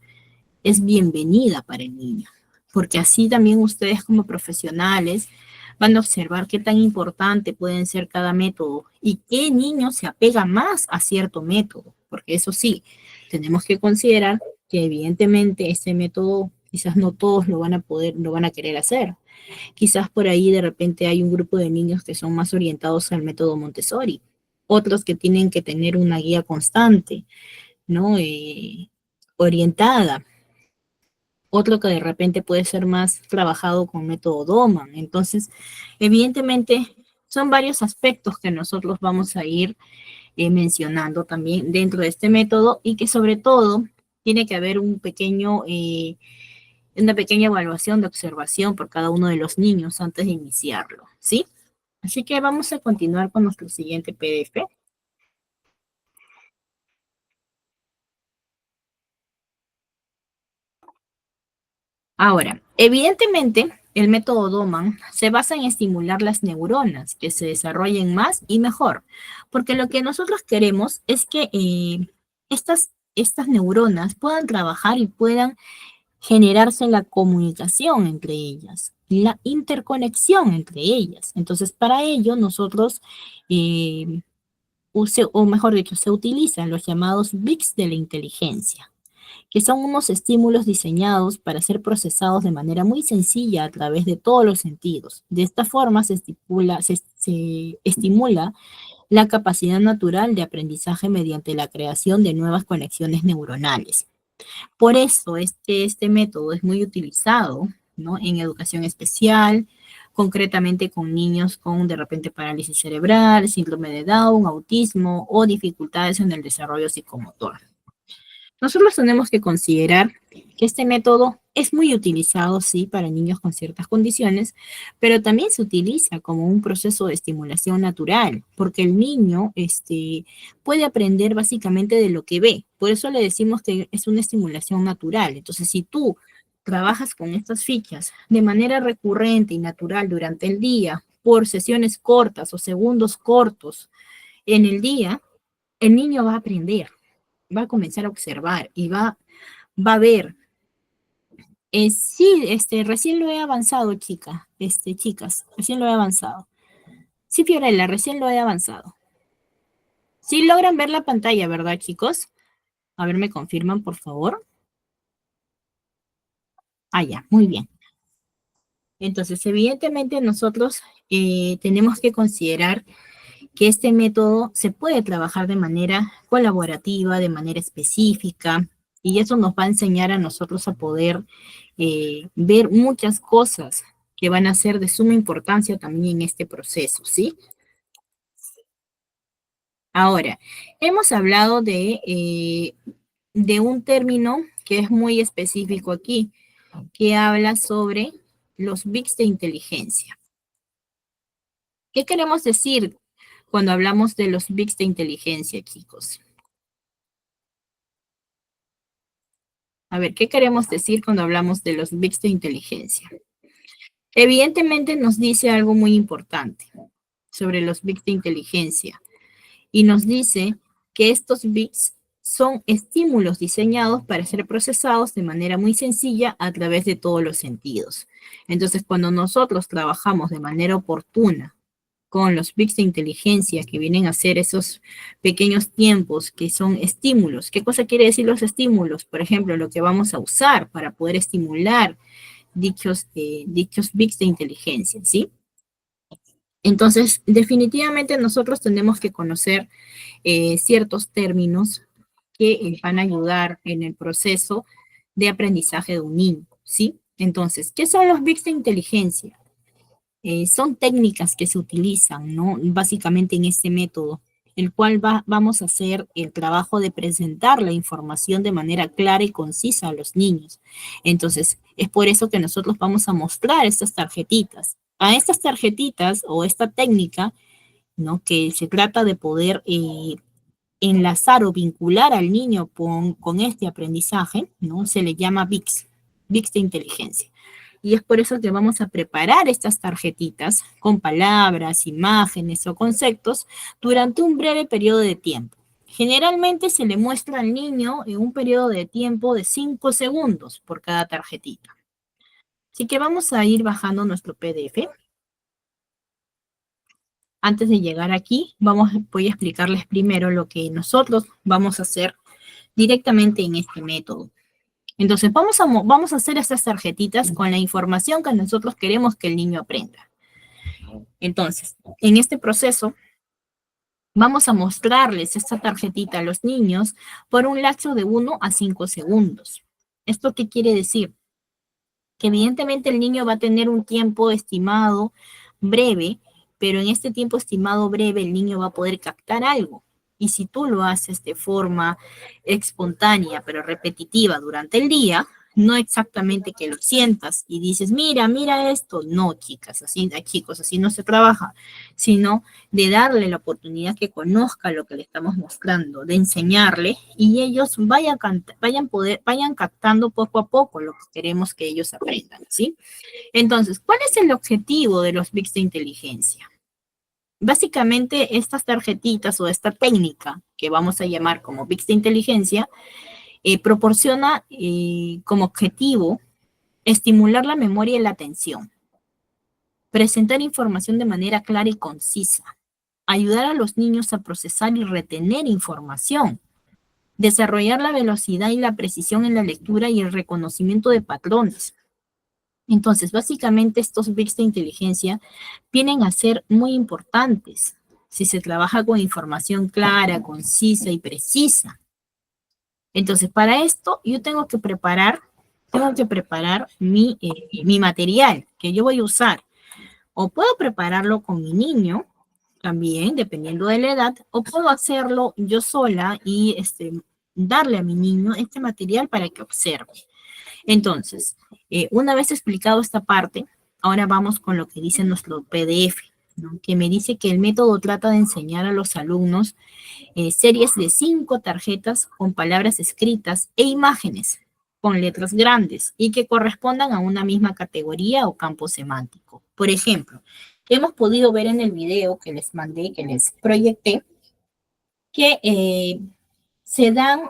es bienvenida para el niño, porque así también ustedes como profesionales van a observar qué tan importante pueden ser cada método y qué niño se apega más a cierto método, porque eso sí, tenemos que considerar que evidentemente este método quizás no todos lo van a querer hacer. Quizás por ahí de repente hay un grupo de niños que son más orientados al método Montessori, otros que tienen que tener una guía constante, ¿no? Orientada, otro que de repente puede ser más trabajado con método Doman. Entonces, evidentemente, son varios aspectos que nosotros vamos a ir mencionando también dentro de este método y que sobre todo tiene que haber una pequeña evaluación de observación por cada uno de los niños antes de iniciarlo, ¿sí? Así que vamos a continuar con nuestro siguiente PDF. Ahora, evidentemente, el método Doman se basa en estimular las neuronas que se desarrollen más y mejor, porque lo que nosotros queremos es que estas neuronas puedan trabajar y puedan generarse la comunicación entre ellas, la interconexión entre ellas. Entonces, para ello, nosotros, o mejor dicho, se utilizan los llamados bits de la inteligencia, que son unos estímulos diseñados para ser procesados de manera muy sencilla a través de todos los sentidos. De esta forma se estimula la capacidad natural de aprendizaje mediante la creación de nuevas conexiones neuronales. Por eso es que este método es muy utilizado, ¿no?, en educación especial, concretamente con niños con de repente parálisis cerebral, síndrome de Down, autismo o dificultades en el desarrollo psicomotor. Nosotros tenemos que considerar que este método es muy utilizado, sí, para niños con ciertas condiciones, pero también se utiliza como un proceso de estimulación natural, porque el niño puede aprender básicamente de lo que ve. Por eso le decimos que es una estimulación natural. Entonces, si tú trabajas con estas fichas de manera recurrente y natural durante el día, por sesiones cortas o segundos cortos en el día, el niño va a aprender, va a comenzar a observar y va a ver. Sí, recién lo he avanzado, chicas, recién lo he avanzado. Sí, Fiorella, recién lo he avanzado. Sí logran ver la pantalla, ¿verdad, chicos? A ver, me confirman, por favor. Ah, ya, muy bien. Entonces, evidentemente nosotros tenemos que considerar que este método se puede trabajar de manera colaborativa, de manera específica, y eso nos va a enseñar a nosotros a poder ver muchas cosas que van a ser de suma importancia también en este proceso, ¿sí? Ahora, hemos hablado de un término que es muy específico aquí, que habla sobre los bits de inteligencia. ¿Qué queremos decir cuando hablamos de los bits de inteligencia, chicos? A ver, ¿qué queremos decir cuando hablamos de los bits de inteligencia? Evidentemente nos dice algo muy importante sobre los bits de inteligencia y nos dice que estos bits son estímulos diseñados para ser procesados de manera muy sencilla a través de todos los sentidos. Entonces, cuando nosotros trabajamos de manera oportuna con los bits de inteligencia que vienen a ser esos pequeños tiempos que son estímulos. ¿Qué cosa quiere decir los estímulos? Por ejemplo, lo que vamos a usar para poder estimular dichos bits de inteligencia, ¿sí? Entonces, definitivamente nosotros tenemos que conocer ciertos términos que van a ayudar en el proceso de aprendizaje de un niño, ¿sí? Entonces, ¿qué son los bits de inteligencia? Son técnicas que se utilizan, ¿no? Básicamente en este método, el cual vamos a hacer el trabajo de presentar la información de manera clara y concisa a los niños. Entonces, es por eso que nosotros vamos a mostrar estas tarjetitas. A estas tarjetitas o esta técnica, ¿no?, que se trata de poder enlazar o vincular al niño con este aprendizaje, ¿no? Se le llama BICS, BICS de inteligencia. Y es por eso que vamos a preparar estas tarjetitas con palabras, imágenes o conceptos durante un breve periodo de tiempo. Generalmente se le muestra al niño en un periodo de tiempo de 5 segundos por cada tarjetita. Así que vamos a ir bajando nuestro PDF. Antes de llegar aquí, voy a explicarles primero lo que nosotros vamos a hacer directamente en este método. Entonces, vamos a hacer estas tarjetitas con la información que nosotros queremos que el niño aprenda. Entonces, en este proceso, vamos a mostrarles esta tarjetita a los niños por un lapso de 1 a 5 segundos. ¿Esto qué quiere decir? Que evidentemente el niño va a tener un tiempo estimado breve, pero en este tiempo estimado breve el niño va a poder captar algo. Y si tú lo haces de forma espontánea, pero repetitiva durante el día, no exactamente que lo sientas y dices, mira, mira esto. No, chicos, así no se trabaja, sino de darle la oportunidad que conozca lo que le estamos mostrando, de enseñarle y ellos vayan captando poco a poco lo que queremos que ellos aprendan, ¿sí? Entonces, ¿cuál es el objetivo de los bits de inteligencia? Básicamente, estas tarjetitas o esta técnica que vamos a llamar como bits de inteligencia proporciona como objetivo estimular la memoria y la atención, presentar información de manera clara y concisa, ayudar a los niños a procesar y retener información, desarrollar la velocidad y la precisión en la lectura y el reconocimiento de patrones. Entonces, básicamente estos bits de inteligencia vienen a ser muy importantes si se trabaja con información clara, concisa y precisa. Entonces, para esto yo tengo que preparar mi material que yo voy a usar. O puedo prepararlo con mi niño, también, dependiendo de la edad, o puedo hacerlo yo sola y darle a mi niño este material para que observe. Entonces, una vez explicado esta parte, ahora vamos con lo que dice nuestro PDF, ¿no? Que me dice que el método trata de enseñar a los alumnos series de 5 tarjetas con palabras escritas e imágenes con letras grandes y que correspondan a una misma categoría o campo semántico. Por ejemplo, hemos podido ver en el video que les mandé, que les proyecté, que se dan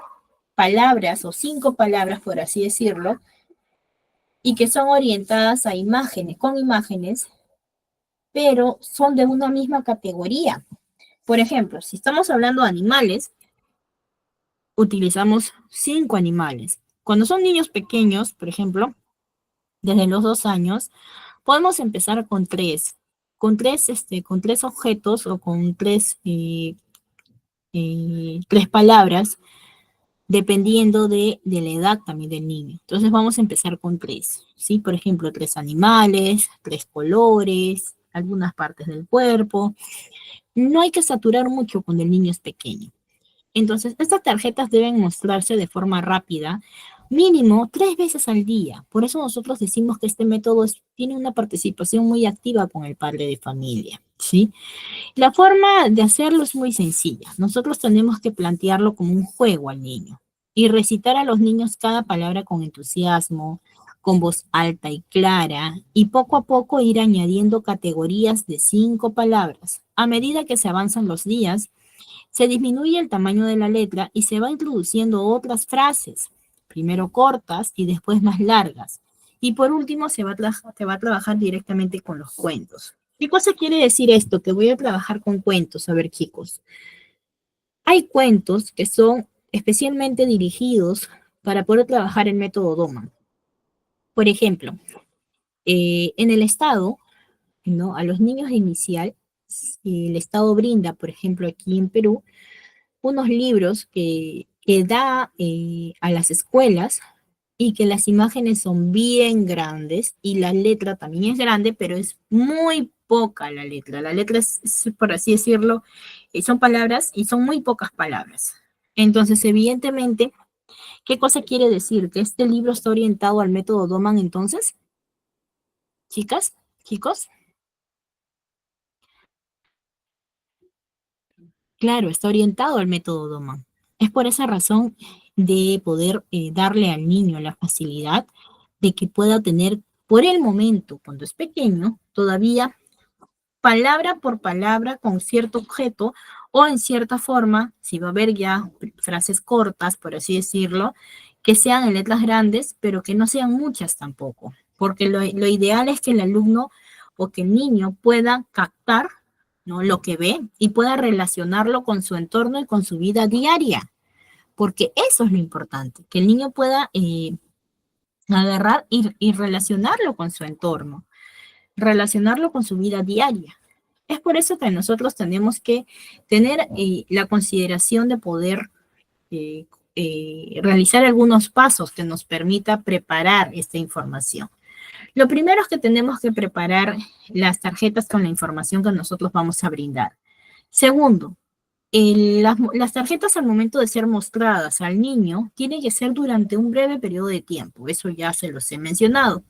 palabras o 5 palabras, por así decirlo, y que son orientadas a imágenes, con imágenes, pero son de una misma categoría. Por ejemplo, si estamos hablando de animales, utilizamos 5 animales. Cuando son niños pequeños, por ejemplo, desde los 2 años, podemos empezar con 3, con tres objetos o con 3 palabras, dependiendo de la edad también del niño. Entonces vamos a empezar con 3, ¿sí? Por ejemplo, 3 animales, 3 colores, algunas partes del cuerpo. No hay que saturar mucho cuando el niño es pequeño. Entonces, estas tarjetas deben mostrarse de forma rápida, mínimo 3 veces al día. Por eso nosotros decimos que este método tiene una participación muy activa con el padre de familia, ¿sí? La forma de hacerlo es muy sencilla. Nosotros tenemos que plantearlo como un juego al niño y recitar a los niños cada palabra con entusiasmo, con voz alta y clara, y poco a poco ir añadiendo categorías de 5 palabras. A medida que se avanzan los días, se disminuye el tamaño de la letra y se va introduciendo otras frases, primero cortas y después más largas. Y por último se va a trabajar directamente con los cuentos. ¿Qué cosa quiere decir esto? Que voy a trabajar con cuentos. A ver, chicos. Hay cuentos que son especialmente dirigidos para poder trabajar el método Doman. Por ejemplo, en el Estado, ¿no? A los niños de inicial, el Estado brinda, por ejemplo, aquí en Perú, unos libros que da a las escuelas y que las imágenes son bien grandes y la letra también es grande, pero es muy poca la letra. La letra es por así decirlo, son palabras y son muy pocas palabras. Entonces, evidentemente, ¿qué cosa quiere decir? ¿Que este libro está orientado al método Doman entonces? Chicas, chicos. Claro, está orientado al método Doman. Es por esa razón de poder darle al niño la facilidad de que pueda tener, por el momento, cuando es pequeño, todavía palabra por palabra con cierto objeto o en cierta forma, si va a haber ya frases cortas, por así decirlo, que sean en letras grandes, pero que no sean muchas tampoco, porque lo ideal es que el alumno o que el niño pueda captar, ¿no?, lo que ve y pueda relacionarlo con su entorno y con su vida diaria, porque eso es lo importante, que el niño pueda agarrar y relacionarlo con su entorno, relacionarlo con su vida diaria. Es por eso que nosotros tenemos que tener la consideración de poder realizar algunos pasos que nos permita preparar esta información. Lo primero es que tenemos que preparar las tarjetas con la información que nosotros vamos a brindar. Segundo, las tarjetas al momento de ser mostradas al niño tienen que ser durante un breve periodo de tiempo, eso ya se los he mencionado.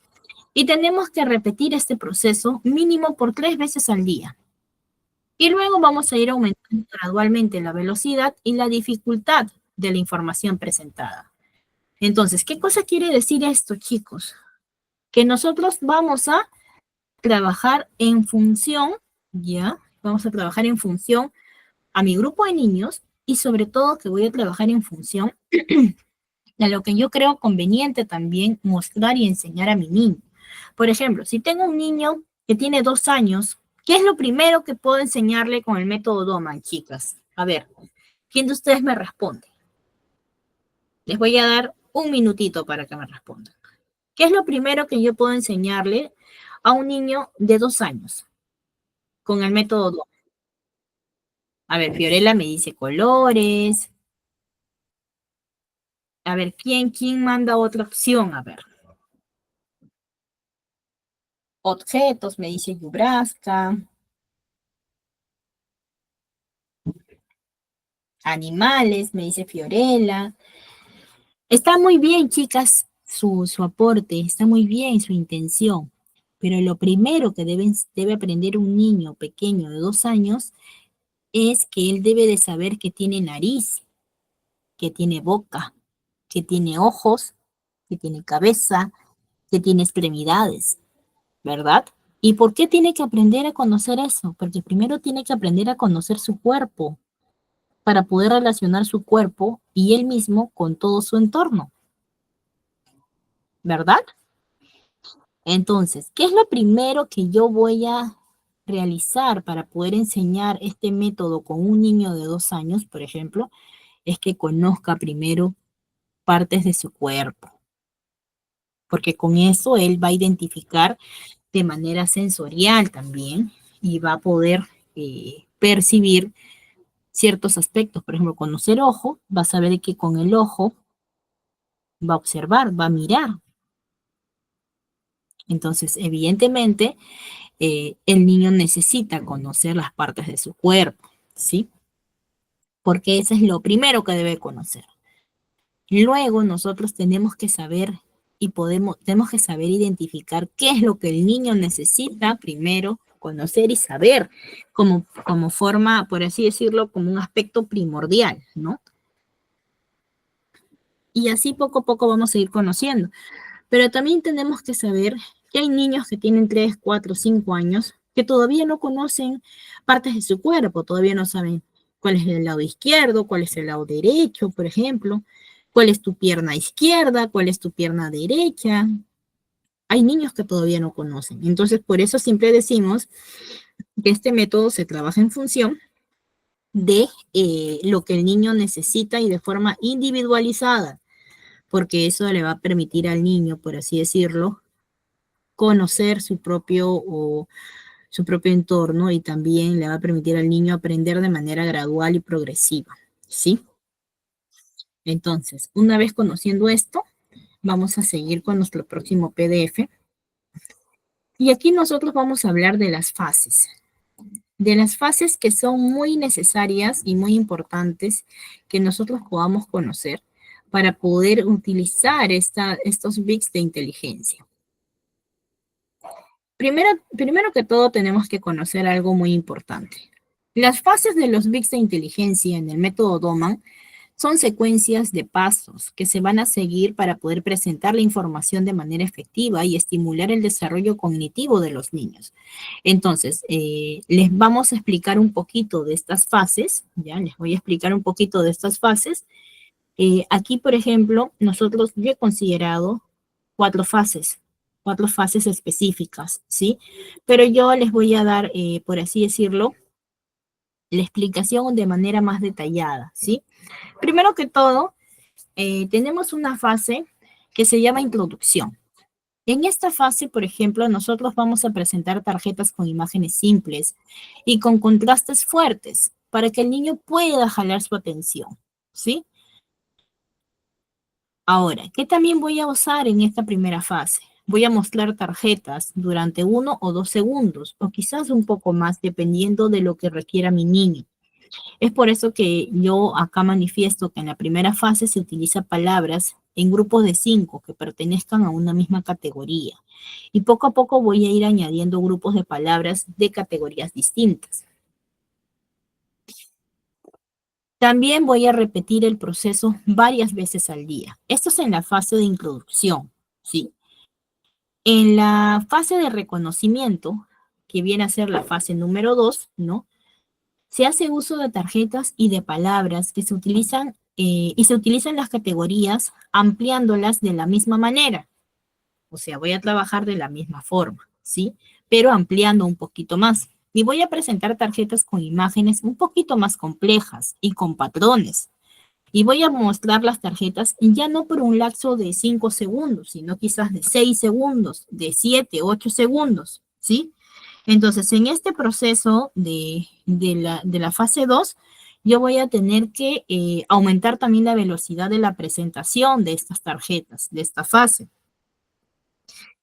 Y tenemos que repetir este proceso mínimo por 3 veces al día. Y luego vamos a ir aumentando gradualmente la velocidad y la dificultad de la información presentada. Entonces, ¿qué cosa quiere decir esto, chicos? Que nosotros vamos a trabajar en función, ¿ya? Vamos a trabajar en función a mi grupo de niños y sobre todo que voy a trabajar en función a lo que yo creo conveniente también mostrar y enseñar a mi niño. Por ejemplo, si tengo un niño que tiene 2 años, ¿qué es lo primero que puedo enseñarle con el método Doman, chicas? A ver, ¿quién de ustedes me responde? Les voy a dar un minutito para que me respondan. ¿Qué es lo primero que yo puedo enseñarle a un niño de 2 años con el método Doman? A ver, Fiorella me dice colores. A ver, ¿quién manda otra opción? A ver. Objetos, me dice Yubraska. Animales, me dice Fiorella. Está muy bien, chicas, su aporte, está muy bien su intención, pero lo primero que debe aprender un niño pequeño de 2 años es que él debe de saber que tiene nariz, que tiene boca, que tiene ojos, que tiene cabeza, que tiene extremidades, ¿verdad? ¿Y por qué tiene que aprender a conocer eso? Porque primero tiene que aprender a conocer su cuerpo para poder relacionar su cuerpo y él mismo con todo su entorno, ¿verdad? Entonces, ¿qué es lo primero que yo voy a realizar para poder enseñar este método con un niño de 2 años, por ejemplo? Es que conozca primero partes de su cuerpo, porque con eso él va a identificar de manera sensorial también y va a poder percibir ciertos aspectos. Por ejemplo, conocer ojo, va a saber que con el ojo va a observar, va a mirar. Entonces, evidentemente, el niño necesita conocer las partes de su cuerpo, ¿sí? Porque eso es lo primero que debe conocer. Luego nosotros tenemos que saber y tenemos que saber identificar qué es lo que el niño necesita primero conocer y saber como forma, por así decirlo, como un aspecto primordial, ¿no? Y así poco a poco vamos a ir conociendo. Pero también tenemos que saber que hay niños que tienen 3, 4, 5 años que todavía no conocen partes de su cuerpo, todavía no saben cuál es el lado izquierdo, cuál es el lado derecho, por ejemplo, cuál es tu pierna izquierda, cuál es tu pierna derecha. Hay niños que todavía no conocen. Entonces, por eso siempre decimos que este método se trabaja en función de lo que el niño necesita y de forma individualizada, porque eso le va a permitir al niño, por así decirlo, conocer su propio entorno y también le va a permitir al niño aprender de manera gradual y progresiva, ¿sí? Entonces, una vez conociendo esto, vamos a seguir con nuestro próximo PDF. Y aquí nosotros vamos a hablar de las fases que son muy necesarias y muy importantes que nosotros podamos conocer para poder utilizar estos bits de inteligencia. Primero que todo tenemos que conocer algo muy importante. Las fases de los bits de inteligencia en el método Doman son secuencias de pasos que se van a seguir para poder presentar la información de manera efectiva y estimular el desarrollo cognitivo de los niños. Entonces, les vamos a explicar un poquito de estas fases, ¿ya? Les voy a explicar un poquito de estas fases. Aquí, por ejemplo, yo he considerado 4 fases específicas, ¿sí? Pero yo les voy a dar, por así decirlo, la explicación de manera más detallada, ¿sí? Primero que todo, tenemos una fase que se llama introducción. En esta fase, por ejemplo, nosotros vamos a presentar tarjetas con imágenes simples y con contrastes fuertes para que el niño pueda jalar su atención, ¿sí? Ahora, ¿qué también voy a usar en esta primera fase? Voy a mostrar tarjetas durante 1 o 2 segundos, o quizás un poco más, dependiendo de lo que requiera mi niño. Es por eso que yo acá manifiesto que en la primera fase se utiliza palabras en grupos de 5 que pertenezcan a una misma categoría. Y poco a poco voy a ir añadiendo grupos de palabras de categorías distintas. También voy a repetir el proceso varias veces al día. Esto es en la fase de introducción, ¿sí? En la fase de reconocimiento, que viene a ser la fase número 2, ¿no? Se hace uso de tarjetas y de palabras que se utilizan y se utilizan las categorías ampliándolas de la misma manera. O sea, voy a trabajar de la misma forma, ¿sí? Pero ampliando un poquito más. Y voy a presentar tarjetas con imágenes un poquito más complejas y con patrones. Y voy a mostrar las tarjetas ya no por un lapso de 5 segundos, sino quizás de 6 segundos, de 7, 8 segundos, ¿sí? Entonces, en este proceso de la fase 2, yo voy a tener que aumentar también la velocidad de la presentación de estas tarjetas, de esta fase.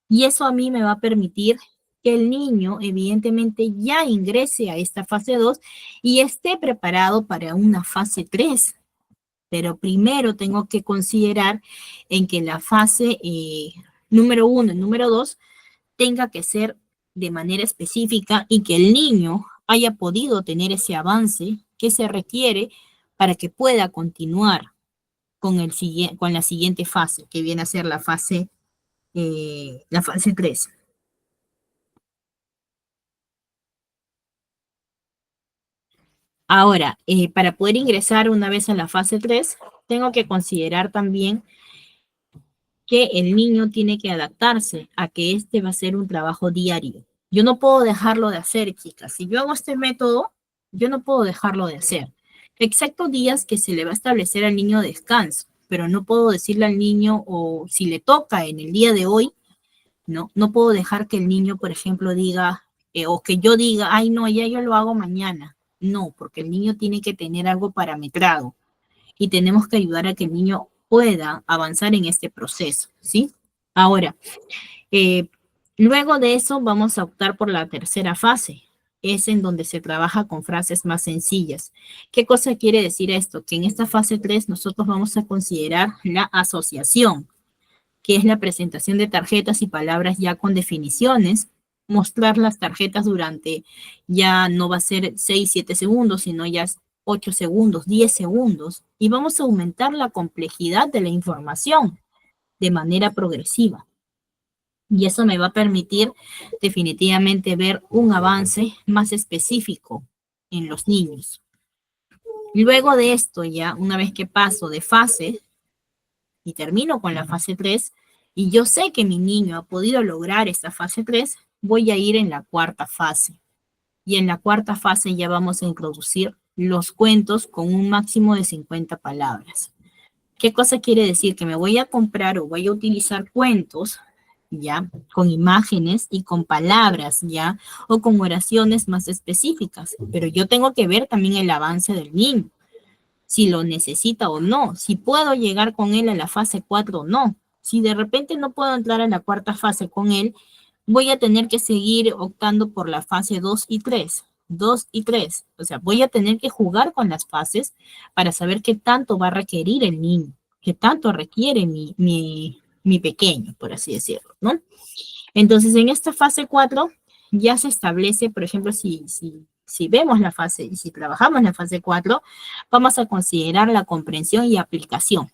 Y eso a mí me va a permitir que el niño evidentemente ya ingrese a esta fase 2 y esté preparado para una fase 3. Pero primero tengo que considerar en que la fase número 1 y número 2 tenga que ser de manera específica y que el niño haya podido tener ese avance que se requiere para que pueda continuar con la siguiente fase, que viene a ser la fase 3. Ahora, para poder ingresar una vez a la fase 3, tengo que considerar también que el niño tiene que adaptarse a que este va a ser un trabajo diario. Yo no puedo dejarlo de hacer, chicas. Si yo hago este método, yo no puedo dejarlo de hacer. Excepto días que se le va a establecer al niño descanso, pero no puedo decirle al niño, o si le toca en el día de hoy, no puedo dejar que el niño, por ejemplo, diga, o que yo diga, ay, no, ya yo lo hago mañana. No, porque el niño tiene que tener algo parametrado y tenemos que ayudar a que el niño pueda avanzar en este proceso, ¿sí? Ahora, eh, luego de eso vamos a optar por la tercera fase. Es en donde se trabaja con frases más sencillas. ¿Qué cosa quiere decir esto? Que en esta fase 3 nosotros vamos a considerar la asociación, que es la presentación de tarjetas y palabras ya con definiciones, mostrar las tarjetas durante, ya no va a ser 6, 7 segundos, sino ya 8 segundos, 10 segundos, y vamos a aumentar la complejidad de la información de manera progresiva. Y eso me va a permitir definitivamente ver un avance más específico en los niños. Luego de esto, ya una vez que paso de fase y termino con la fase 3, y yo sé que mi niño ha podido lograr esta fase 3, voy a ir en la cuarta fase. Y en la cuarta fase ya vamos a introducir los cuentos con un máximo de 50 palabras. ¿Qué cosa quiere decir? Que me voy a comprar o voy a utilizar cuentos, ya, con imágenes y con palabras, ya, o con oraciones más específicas. Pero yo tengo que ver también el avance del niño, si lo necesita o no, si puedo llegar con él a la fase 4 o no. Si de repente no puedo entrar a la cuarta fase con él, voy a tener que seguir optando por la fase 2 y 3. 2 y 3. O sea, voy a tener que jugar con las fases para saber qué tanto va a requerir el niño, qué tanto requiere mi pequeño, por así decirlo, ¿no? Entonces, en esta fase 4 ya se establece, por ejemplo, si vemos la fase y si trabajamos en la fase 4, vamos a considerar la comprensión y aplicación.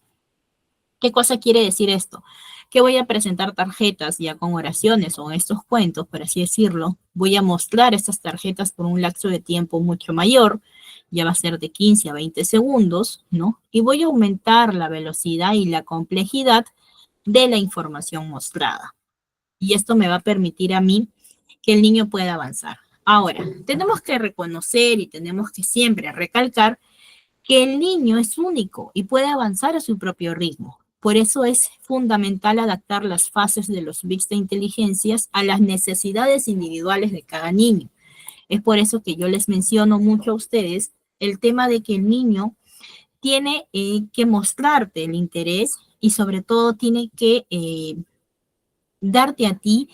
¿Qué cosa quiere decir esto? Que voy a presentar tarjetas ya con oraciones o estos cuentos, por así decirlo. Voy a mostrar estas tarjetas por un lapso de tiempo mucho mayor, ya va a ser de 15 a 20 segundos, ¿no? Y voy a aumentar la velocidad y la complejidad de la información mostrada. Y esto me va a permitir a mí que el niño pueda avanzar. Ahora, tenemos que reconocer y tenemos que siempre recalcar que el niño es único y puede avanzar a su propio ritmo. Por eso es fundamental adaptar las fases de los bits de inteligencias a las necesidades individuales de cada niño. Es por eso que yo les menciono mucho a ustedes el tema de que el niño tiene que mostrarte el interés y sobre todo tiene que darte a ti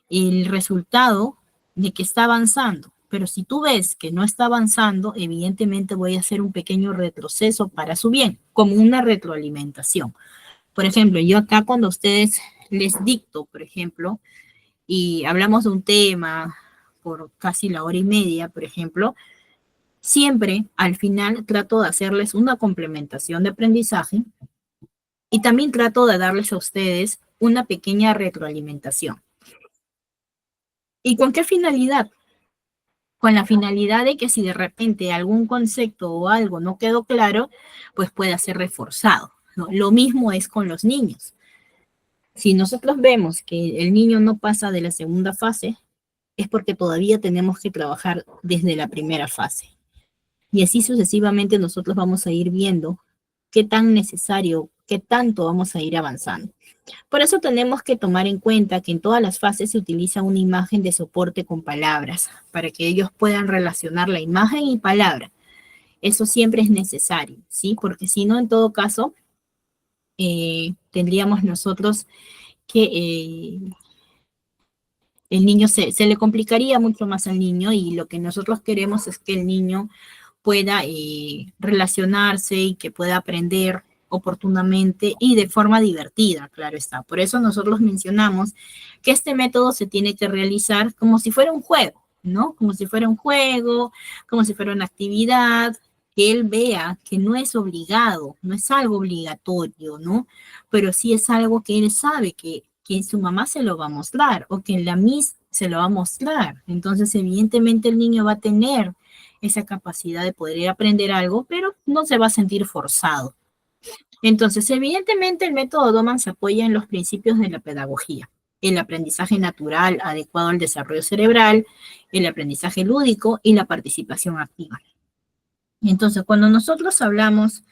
el resultado de que está avanzando. Pero si tú ves que no está avanzando, evidentemente voy a hacer un pequeño retroceso para su bien, como una retroalimentación. Por ejemplo, yo acá cuando ustedes les dicto, por ejemplo, y hablamos de un tema por casi la hora y media, por ejemplo, siempre al final trato de hacerles una complementación de aprendizaje y también trato de darles a ustedes una pequeña retroalimentación. ¿Y con qué finalidad? con la finalidad de que si de repente algún concepto o algo no quedó claro, pues pueda ser reforzado, ¿no? Lo mismo es con los niños. Si nosotros vemos que el niño no pasa de la segunda fase, es porque todavía tenemos que trabajar desde la primera fase. Y así sucesivamente nosotros vamos a ir viendo qué tan necesario, qué tanto vamos a ir avanzando. Por eso tenemos que tomar en cuenta que en todas las fases se utiliza una imagen de soporte con palabras, para que ellos puedan relacionar la imagen y palabra. Eso siempre es necesario, ¿sí? Porque si no, en todo caso, tendríamos nosotros que el niño se le complicaría mucho más al niño, y lo que nosotros queremos es que el niño pueda relacionarse y que pueda aprender oportunamente y de forma divertida, claro está. Por eso nosotros mencionamos que este método se tiene que realizar como si fuera un juego, ¿no? Como si fuera un juego, como si fuera una actividad, que él vea que no es obligado, no es algo obligatorio, ¿no? Pero sí es algo que él sabe que su mamá se lo va a mostrar o que la Miss se lo va a mostrar. Entonces, evidentemente el niño va a tener esa capacidad de poder aprender algo, pero no se va a sentir forzado. Entonces, evidentemente el método Doman se apoya en los principios de la pedagogía: el aprendizaje natural adecuado al desarrollo cerebral, el aprendizaje lúdico y la participación activa. Entonces, cuando nosotros hablamos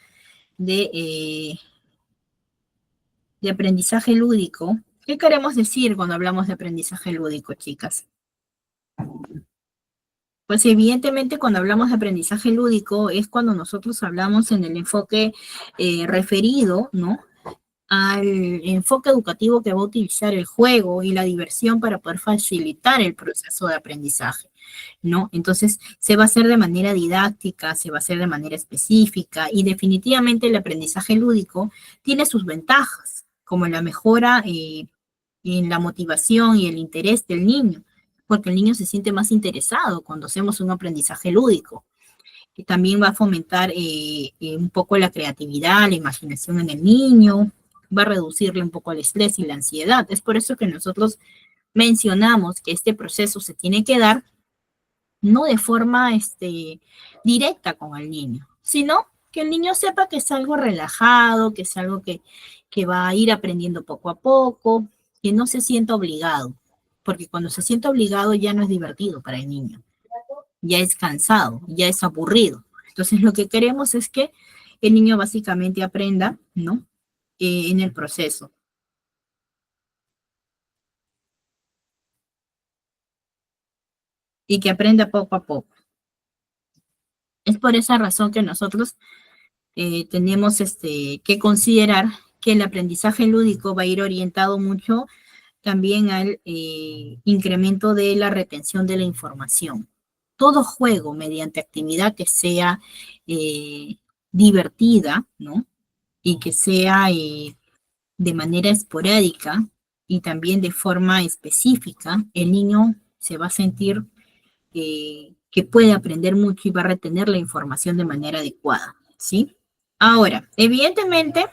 de aprendizaje lúdico, ¿qué queremos decir cuando hablamos de aprendizaje lúdico, chicas? Pues evidentemente cuando hablamos de aprendizaje lúdico es cuando nosotros hablamos en el enfoque referido, ¿no?, al enfoque educativo que va a utilizar el juego y la diversión para poder facilitar el proceso de aprendizaje, ¿no? Entonces, se va a hacer de manera didáctica, se va a hacer de manera específica, y definitivamente el aprendizaje lúdico tiene sus ventajas, como la mejora en la motivación y el interés del niño, porque el niño se siente más interesado cuando hacemos un aprendizaje lúdico. Y también va a fomentar un poco la creatividad, la imaginación en el niño, va a reducirle un poco el estrés y la ansiedad. Es por eso que nosotros mencionamos que este proceso se tiene que dar no de forma directa con el niño, sino que el niño sepa que es algo relajado, que es algo que va a ir aprendiendo poco a poco, que no se sienta obligado, porque cuando se siente obligado ya no es divertido para el niño, ya es cansado, ya es aburrido. Entonces lo que queremos es que el niño básicamente aprenda, ¿no?, en el proceso. Y que aprenda poco a poco. Es por esa razón que nosotros tenemos que considerar que el aprendizaje lúdico va a ir orientado mucho también al incremento de la retención de la información. Todo juego mediante actividad que sea divertida, ¿no?, y que sea de manera esporádica y también de forma específica, el niño se va a sentir que puede aprender mucho y va a retener la información de manera adecuada, ¿sí? Ahora, evidentemente,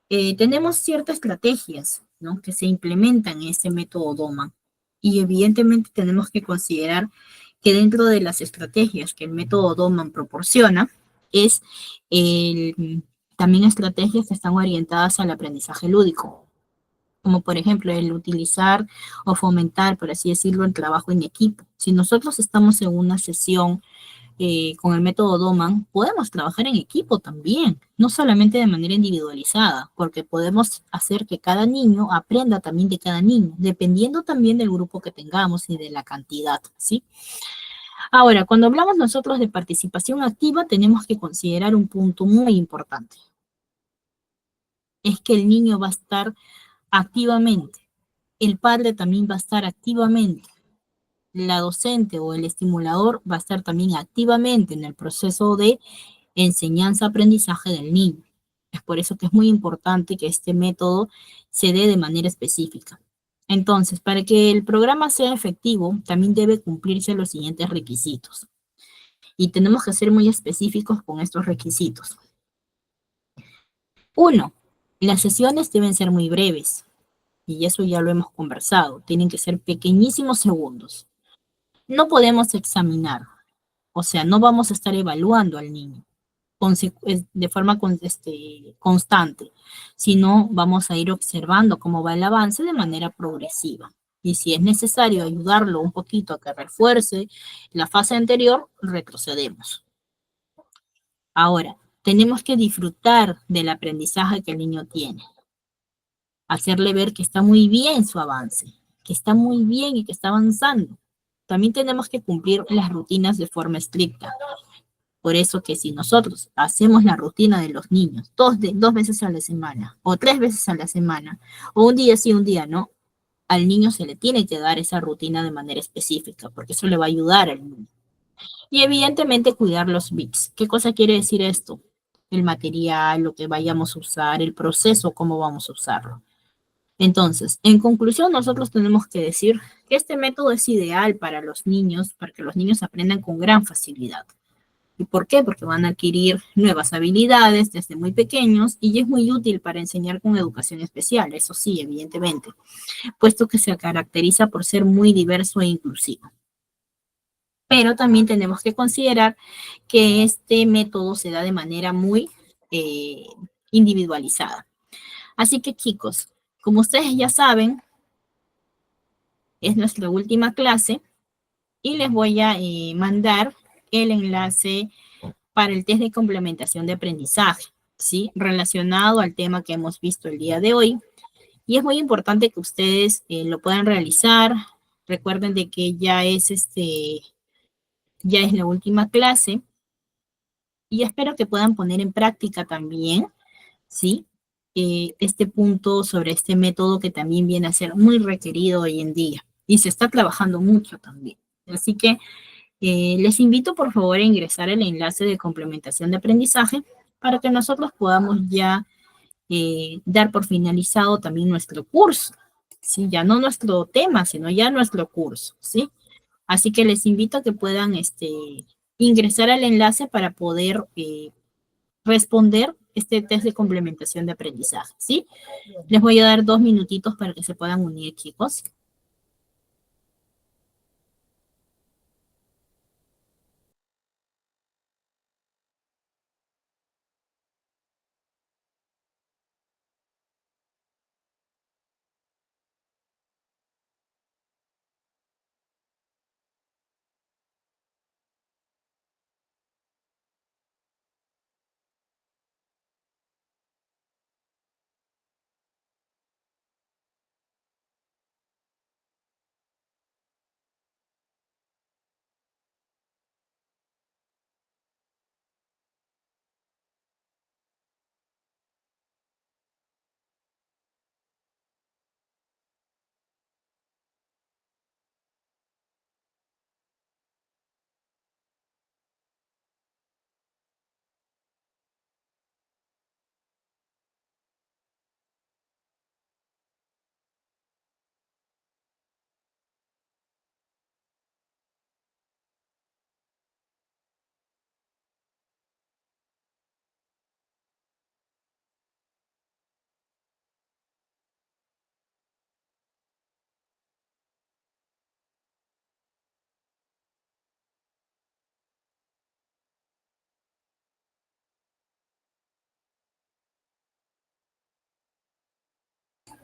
tenemos ciertas estrategias, ¿no?, que se implementan en este método DOMA, y evidentemente tenemos que considerar que dentro de las estrategias que el método DOMA proporciona, es también estrategias que están orientadas al aprendizaje lúdico, como por ejemplo el utilizar o fomentar, por así decirlo, el trabajo en equipo. Si nosotros estamos en una sesión con el método Doman, podemos trabajar en equipo también, no solamente de manera individualizada, porque podemos hacer que cada niño aprenda también de cada niño, dependiendo también del grupo que tengamos y de la cantidad, ¿sí? Ahora, cuando hablamos nosotros de participación activa, tenemos que considerar un punto muy importante. Es que el niño va a estar activamente, el padre también va a estar activamente, la docente o el estimulador va a estar también activamente en el proceso de enseñanza-aprendizaje del niño. Es por eso que es muy importante que este método se dé de manera específica. Entonces, para que el programa sea efectivo, también debe cumplirse los siguientes requisitos. Y tenemos que ser muy específicos con estos requisitos. 1. Las sesiones deben ser muy breves. Y eso ya lo hemos conversado. Tienen que ser pequeñísimos segundos. no podemos examinar, o sea, no vamos a estar evaluando al niño de forma constante, sino vamos a ir observando cómo va el avance de manera progresiva. Y si es necesario ayudarlo un poquito a que refuerce la fase anterior, retrocedemos. Ahora, tenemos que disfrutar del aprendizaje que el niño tiene, hacerle ver que está muy bien su avance, que está muy bien y que está avanzando. También tenemos que cumplir las rutinas de forma estricta. Por eso que si nosotros hacemos la rutina de los niños dos veces a la semana, o 3 veces a la semana, o un día sí, un día no, al niño se le tiene que dar esa rutina de manera específica, porque eso le va a ayudar al niño. Y evidentemente cuidar los bits. ¿Qué cosa quiere decir esto? El material, lo que vayamos a usar, el proceso, cómo vamos a usarlo. Entonces, en conclusión, nosotros tenemos que decir que este método es ideal para los niños, para que los niños aprendan con gran facilidad. ¿Y por qué? Porque van a adquirir nuevas habilidades desde muy pequeños y es muy útil para enseñar con educación especial, eso sí, evidentemente, puesto que se caracteriza por ser muy diverso e inclusivo. Pero también tenemos que considerar que este método se da de manera muy eh, individualizada. Así que chicos, como ustedes ya saben, es nuestra última clase y les voy a mandar el enlace para el test de complementación de aprendizaje, ¿sí? Relacionado al tema que hemos visto el día de hoy. Y es muy importante que ustedes lo puedan realizar. Recuerden de que ya es la última clase y espero que puedan poner en práctica también, ¿sí? Este punto sobre este método que también viene a ser muy requerido hoy en día y se está trabajando mucho también. Así que les invito por favor a ingresar el enlace de complementación de aprendizaje para que nosotros podamos ya dar por finalizado también nuestro curso, ¿sí? Ya no nuestro tema, sino ya nuestro curso, ¿sí? Así que les invito a que puedan ingresar al enlace para poder responder este test de complementación de aprendizaje, ¿sí? Les voy a dar 2 minutitos para que se puedan unir, chicos.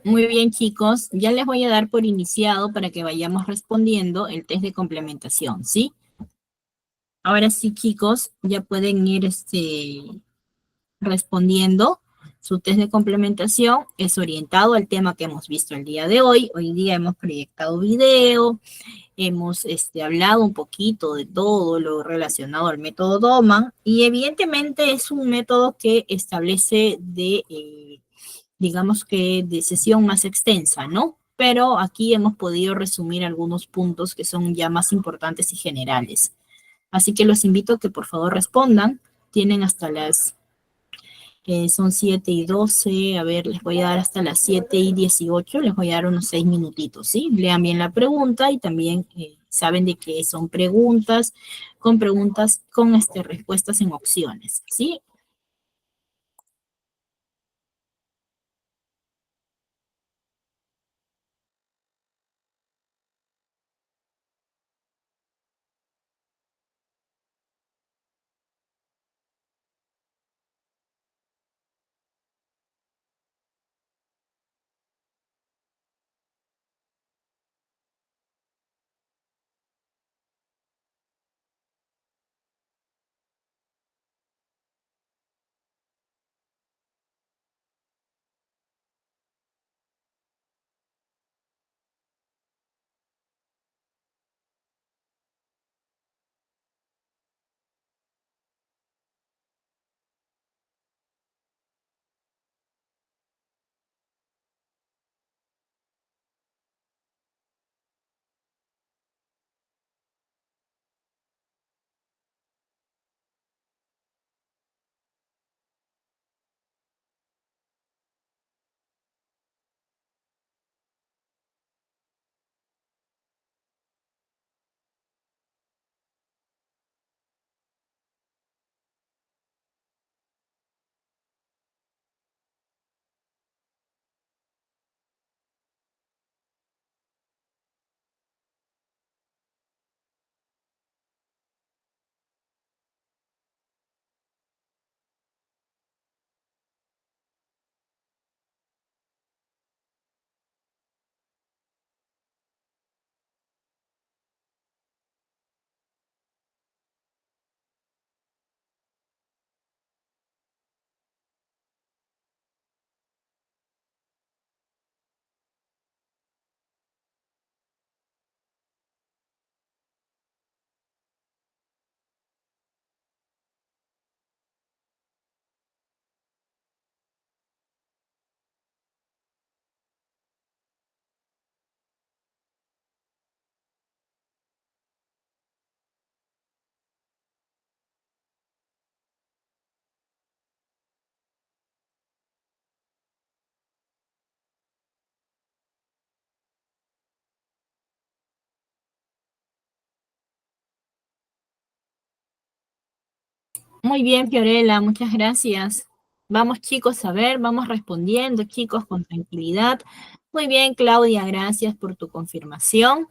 Muy bien, chicos, ya les voy a dar por iniciado para que vayamos respondiendo el test de complementación, ¿sí? Ahora sí, chicos, ya pueden ir respondiendo. Su test de complementación es orientado al tema que hemos visto el día de hoy. Hoy día hemos proyectado video, hemos hablado un poquito de todo lo relacionado al método Doman y evidentemente es un método que establece digamos que de sesión más extensa, ¿no? Pero aquí hemos podido resumir algunos puntos que son ya más importantes y generales. Así que los invito a que por favor respondan. Tienen hasta son 7:12, a ver, les voy a dar hasta las 7:18, les voy a dar unos 6 minutitos, ¿sí? Lean bien la pregunta y también saben de que son preguntas con respuestas en opciones, ¿sí? Muy bien, Fiorella, muchas gracias. Vamos, chicos, a ver, vamos respondiendo, chicos, con tranquilidad. Muy bien, Claudia, gracias por tu confirmación.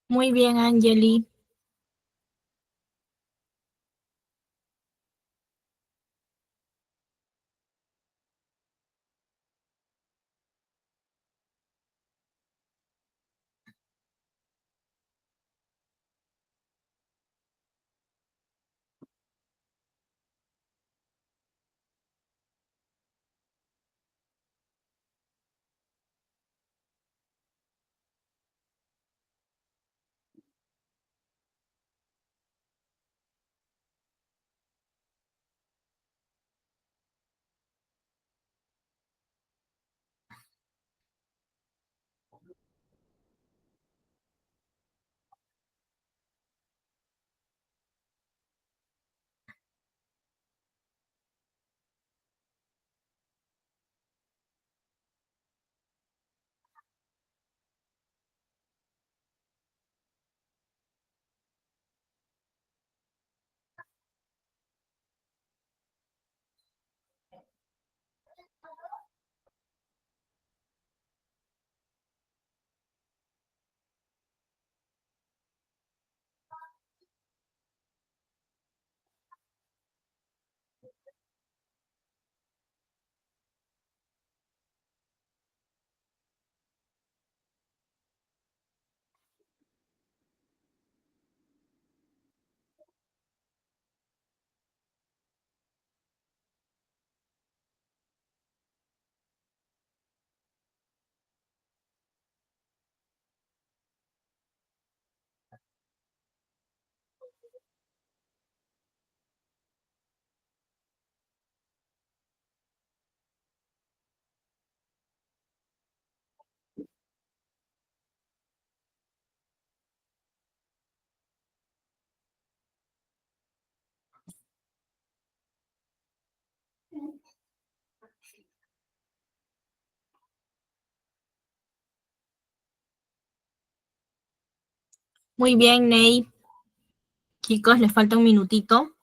Muy bien, Angeli. Muy bien, Ney. Chicos, les falta un minutito.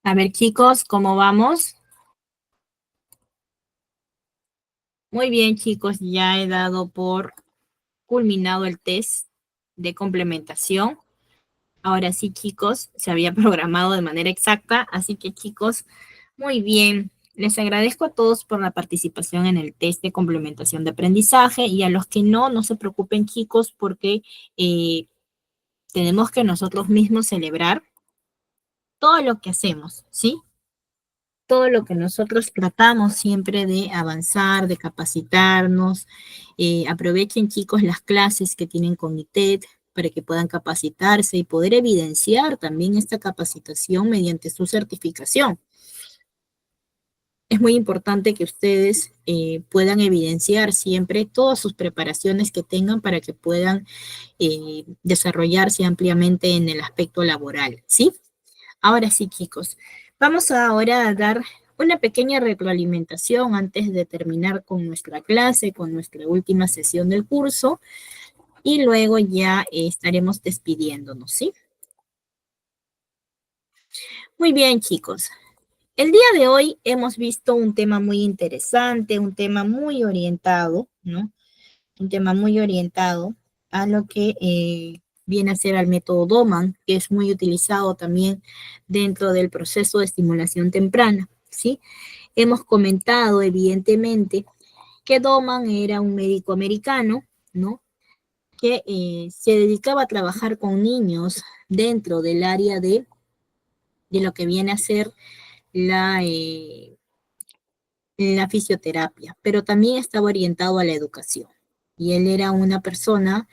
A ver, chicos, ¿cómo vamos? Muy bien, chicos, ya he dado por culminado el test de complementación. Ahora sí, chicos, se había programado de manera exacta, así que chicos, muy bien. Les agradezco a todos por la participación en el test de complementación de aprendizaje y a los que no, no se preocupen, chicos, porque eh, tenemos que nosotros mismos celebrar todo lo que hacemos, ¿sí? Todo lo que nosotros tratamos siempre de avanzar, de capacitarnos. Aprovechen, chicos, las clases que tienen con ITED para que puedan capacitarse y poder evidenciar también esta capacitación mediante su certificación. Es muy importante que ustedes puedan evidenciar siempre todas sus preparaciones que tengan para que puedan desarrollarse ampliamente en el aspecto laboral, ¿sí? Ahora sí, chicos, vamos ahora a dar una pequeña retroalimentación antes de terminar con nuestra clase, con nuestra última sesión del curso, y luego ya estaremos despidiéndonos, ¿sí? Muy bien, chicos. El día de hoy hemos visto un tema muy interesante, un tema muy orientado, ¿no? Un tema muy orientado a lo que viene a ser al método Doman, que es muy utilizado también dentro del proceso de estimulación temprana, ¿sí? Hemos comentado, evidentemente, que Doman era un médico americano, ¿no? Que se dedicaba a trabajar con niños dentro del área de lo que viene a ser la, la fisioterapia, pero también estaba orientado a la educación. Y él era una persona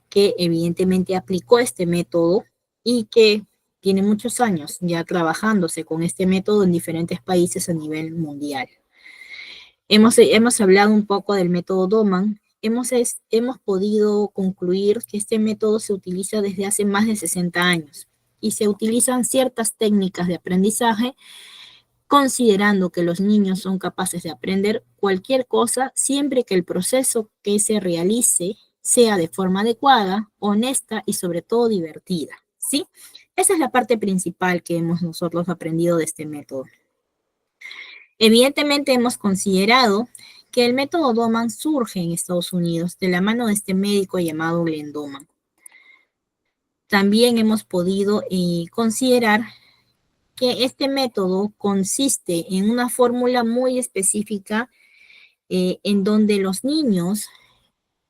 que evidentemente aplicó este método y que tiene muchos años ya trabajándose con este método en diferentes países a nivel mundial. Hemos hablado un poco del método Doman. Hemos podido concluir que este método se utiliza desde hace más de 60 años y se utilizan ciertas técnicas de aprendizaje considerando que los niños son capaces de aprender cualquier cosa siempre que el proceso que se realice sea de forma adecuada, honesta y sobre todo divertida, ¿sí? Esa es la parte principal que hemos nosotros aprendido de este método. Evidentemente hemos considerado que el método Doman surge en Estados Unidos de la mano de este médico llamado Glenn Doman. También hemos podido considerar que este método consiste en una fórmula muy específica en donde los niños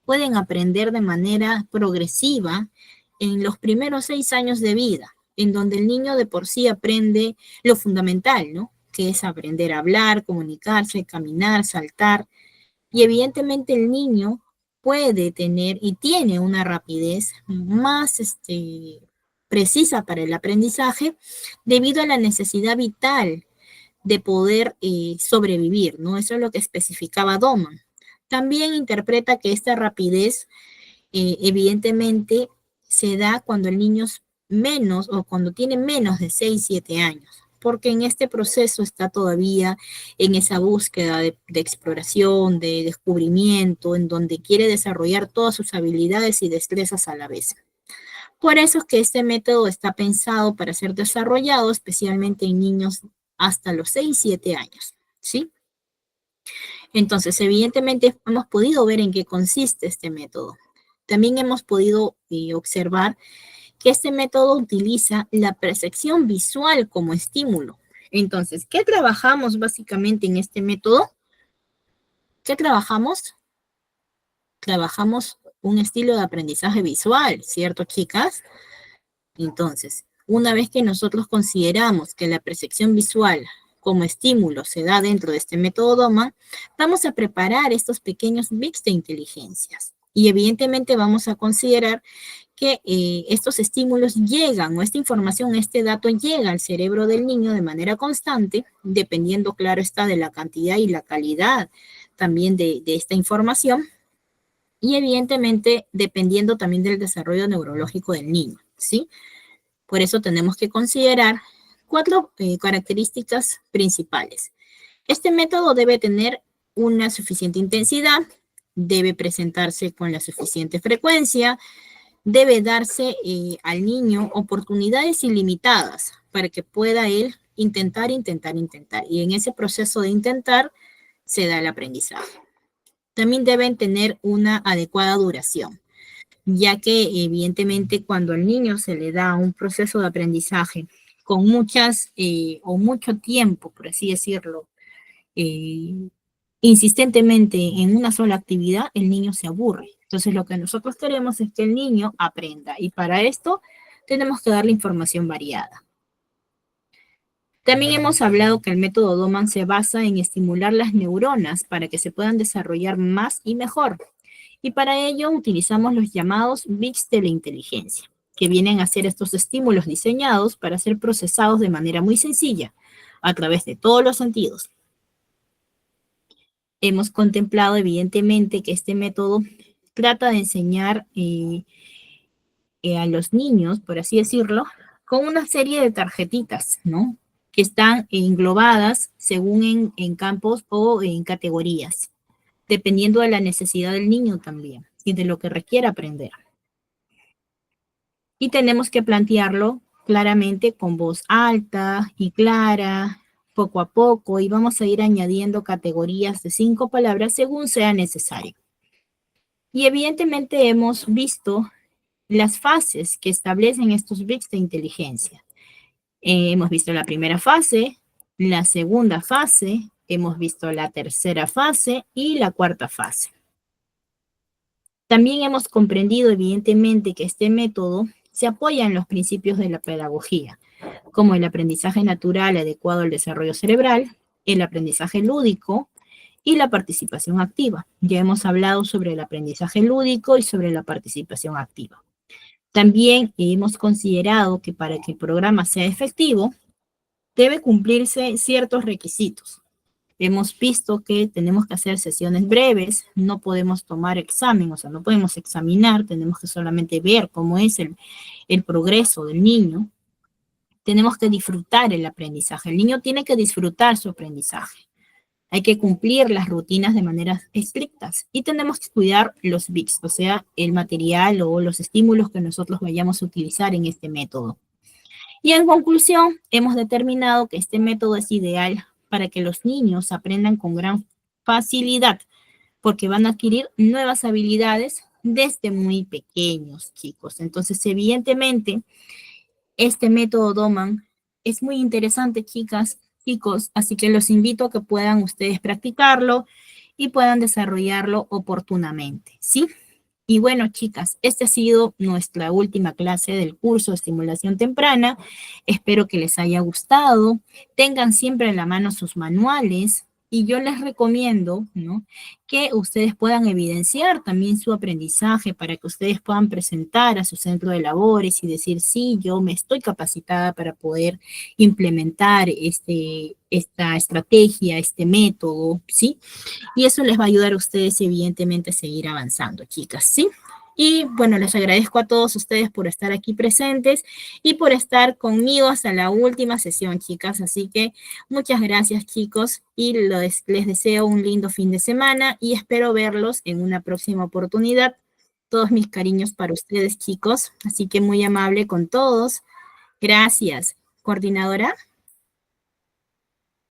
pueden aprender de manera progresiva en los primeros 6 años de vida, en donde el niño de por sí aprende lo fundamental, ¿no? Que es aprender a hablar, comunicarse, caminar, saltar. Y evidentemente el niño puede tener y tiene una rapidez más precisa para el aprendizaje debido a la necesidad vital de poder sobrevivir, ¿no? Eso es lo que especificaba Doman. También interpreta que esta rapidez evidentemente se da cuando el niño es menos o cuando tiene menos de 6, 7 años, porque en este proceso está todavía en esa búsqueda de exploración, de descubrimiento, en donde quiere desarrollar todas sus habilidades y destrezas a la vez. Por eso es que este método está pensado para ser desarrollado especialmente en niños hasta los 6, 7 años, ¿sí? Entonces, evidentemente hemos podido ver en qué consiste este método. También hemos podido observar que este método utiliza la percepción visual como estímulo. Entonces, ¿qué trabajamos básicamente en este método? ¿Qué trabajamos? Trabajamos un estilo de aprendizaje visual, ¿cierto, chicas? Entonces, una vez que nosotros consideramos que la percepción visual como estímulo se da dentro de este método Doman, vamos a preparar estos pequeños bits de inteligencias. Y evidentemente vamos a considerar que estos estímulos llegan, o esta información, este dato llega al cerebro del niño de manera constante, dependiendo, claro está, de la cantidad y la calidad también de esta información, y evidentemente dependiendo también del desarrollo neurológico del niño, ¿sí? Por eso tenemos que considerar 4 características principales. Este método debe tener una suficiente intensidad, debe presentarse con la suficiente frecuencia, debe darse al niño oportunidades ilimitadas para que pueda él intentar. Y en ese proceso de intentar se da el aprendizaje. También deben tener una adecuada duración, ya que evidentemente cuando al niño se le da un proceso de aprendizaje con muchas o mucho tiempo, por así decirlo, insistentemente en una sola actividad, el niño se aburre. Entonces lo que nosotros queremos es que el niño aprenda y para esto tenemos que darle información variada. También hemos hablado que el método Doman se basa en estimular las neuronas para que se puedan desarrollar más y mejor. Y para ello utilizamos los llamados bits de la inteligencia, que vienen a ser estos estímulos diseñados para ser procesados de manera muy sencilla, a través de todos los sentidos. Hemos contemplado evidentemente que este método trata de enseñar a los niños, por así decirlo, con una serie de tarjetitas, ¿no? Que están englobadas según en campos o en categorías, dependiendo de la necesidad del niño también y de lo que requiera aprender. Y tenemos que plantearlo claramente con voz alta y clara, poco a poco, y vamos a ir añadiendo categorías de 5 palabras según sea necesario. Y evidentemente hemos visto las fases que establecen estos bits de inteligencia. Hemos visto la primera fase, la segunda fase, hemos visto la tercera fase y la cuarta fase. También hemos comprendido evidentemente que este método se apoya en los principios de la pedagogía, como el aprendizaje natural adecuado al desarrollo cerebral, el aprendizaje lúdico y la participación activa. Ya hemos hablado sobre el aprendizaje lúdico y sobre la participación activa. También hemos considerado que para que el programa sea efectivo, debe cumplirse ciertos requisitos. Hemos visto que tenemos que hacer sesiones breves, no podemos tomar examen, o sea, no podemos examinar, tenemos que solamente ver cómo es el progreso del niño. Tenemos que disfrutar el aprendizaje. El niño tiene que disfrutar su aprendizaje. Hay que cumplir las rutinas de manera estrictas y tenemos que cuidar los bits, o sea, el material o los estímulos que nosotros vayamos a utilizar en este método. Y en conclusión, hemos determinado que este método es ideal para que los niños aprendan con gran facilidad, porque van a adquirir nuevas habilidades desde muy pequeños, chicos. Entonces, evidentemente, este método Doman es muy interesante, chicas, chicos, así que los invito a que puedan ustedes practicarlo y puedan desarrollarlo oportunamente, ¿sí? Y bueno, chicas, esta ha sido nuestra última clase del curso de estimulación temprana. Espero que les haya gustado. Tengan siempre en la mano sus manuales y yo les recomiendo, ¿no?, que ustedes puedan evidenciar también su aprendizaje para que ustedes puedan presentar a su centro de labores y decir, sí, yo me estoy capacitada para poder implementar esta estrategia, este método, ¿sí? Y eso les va a ayudar a ustedes, evidentemente, a seguir avanzando, chicas, ¿sí? Y bueno, les agradezco a todos ustedes por estar aquí presentes y por estar conmigo hasta la última sesión, chicas. Así que muchas gracias, chicos, y les deseo un lindo fin de semana y espero verlos en una próxima oportunidad. Todos mis cariños para ustedes, chicos. Así que muy amable con todos. Gracias. Coordinadora.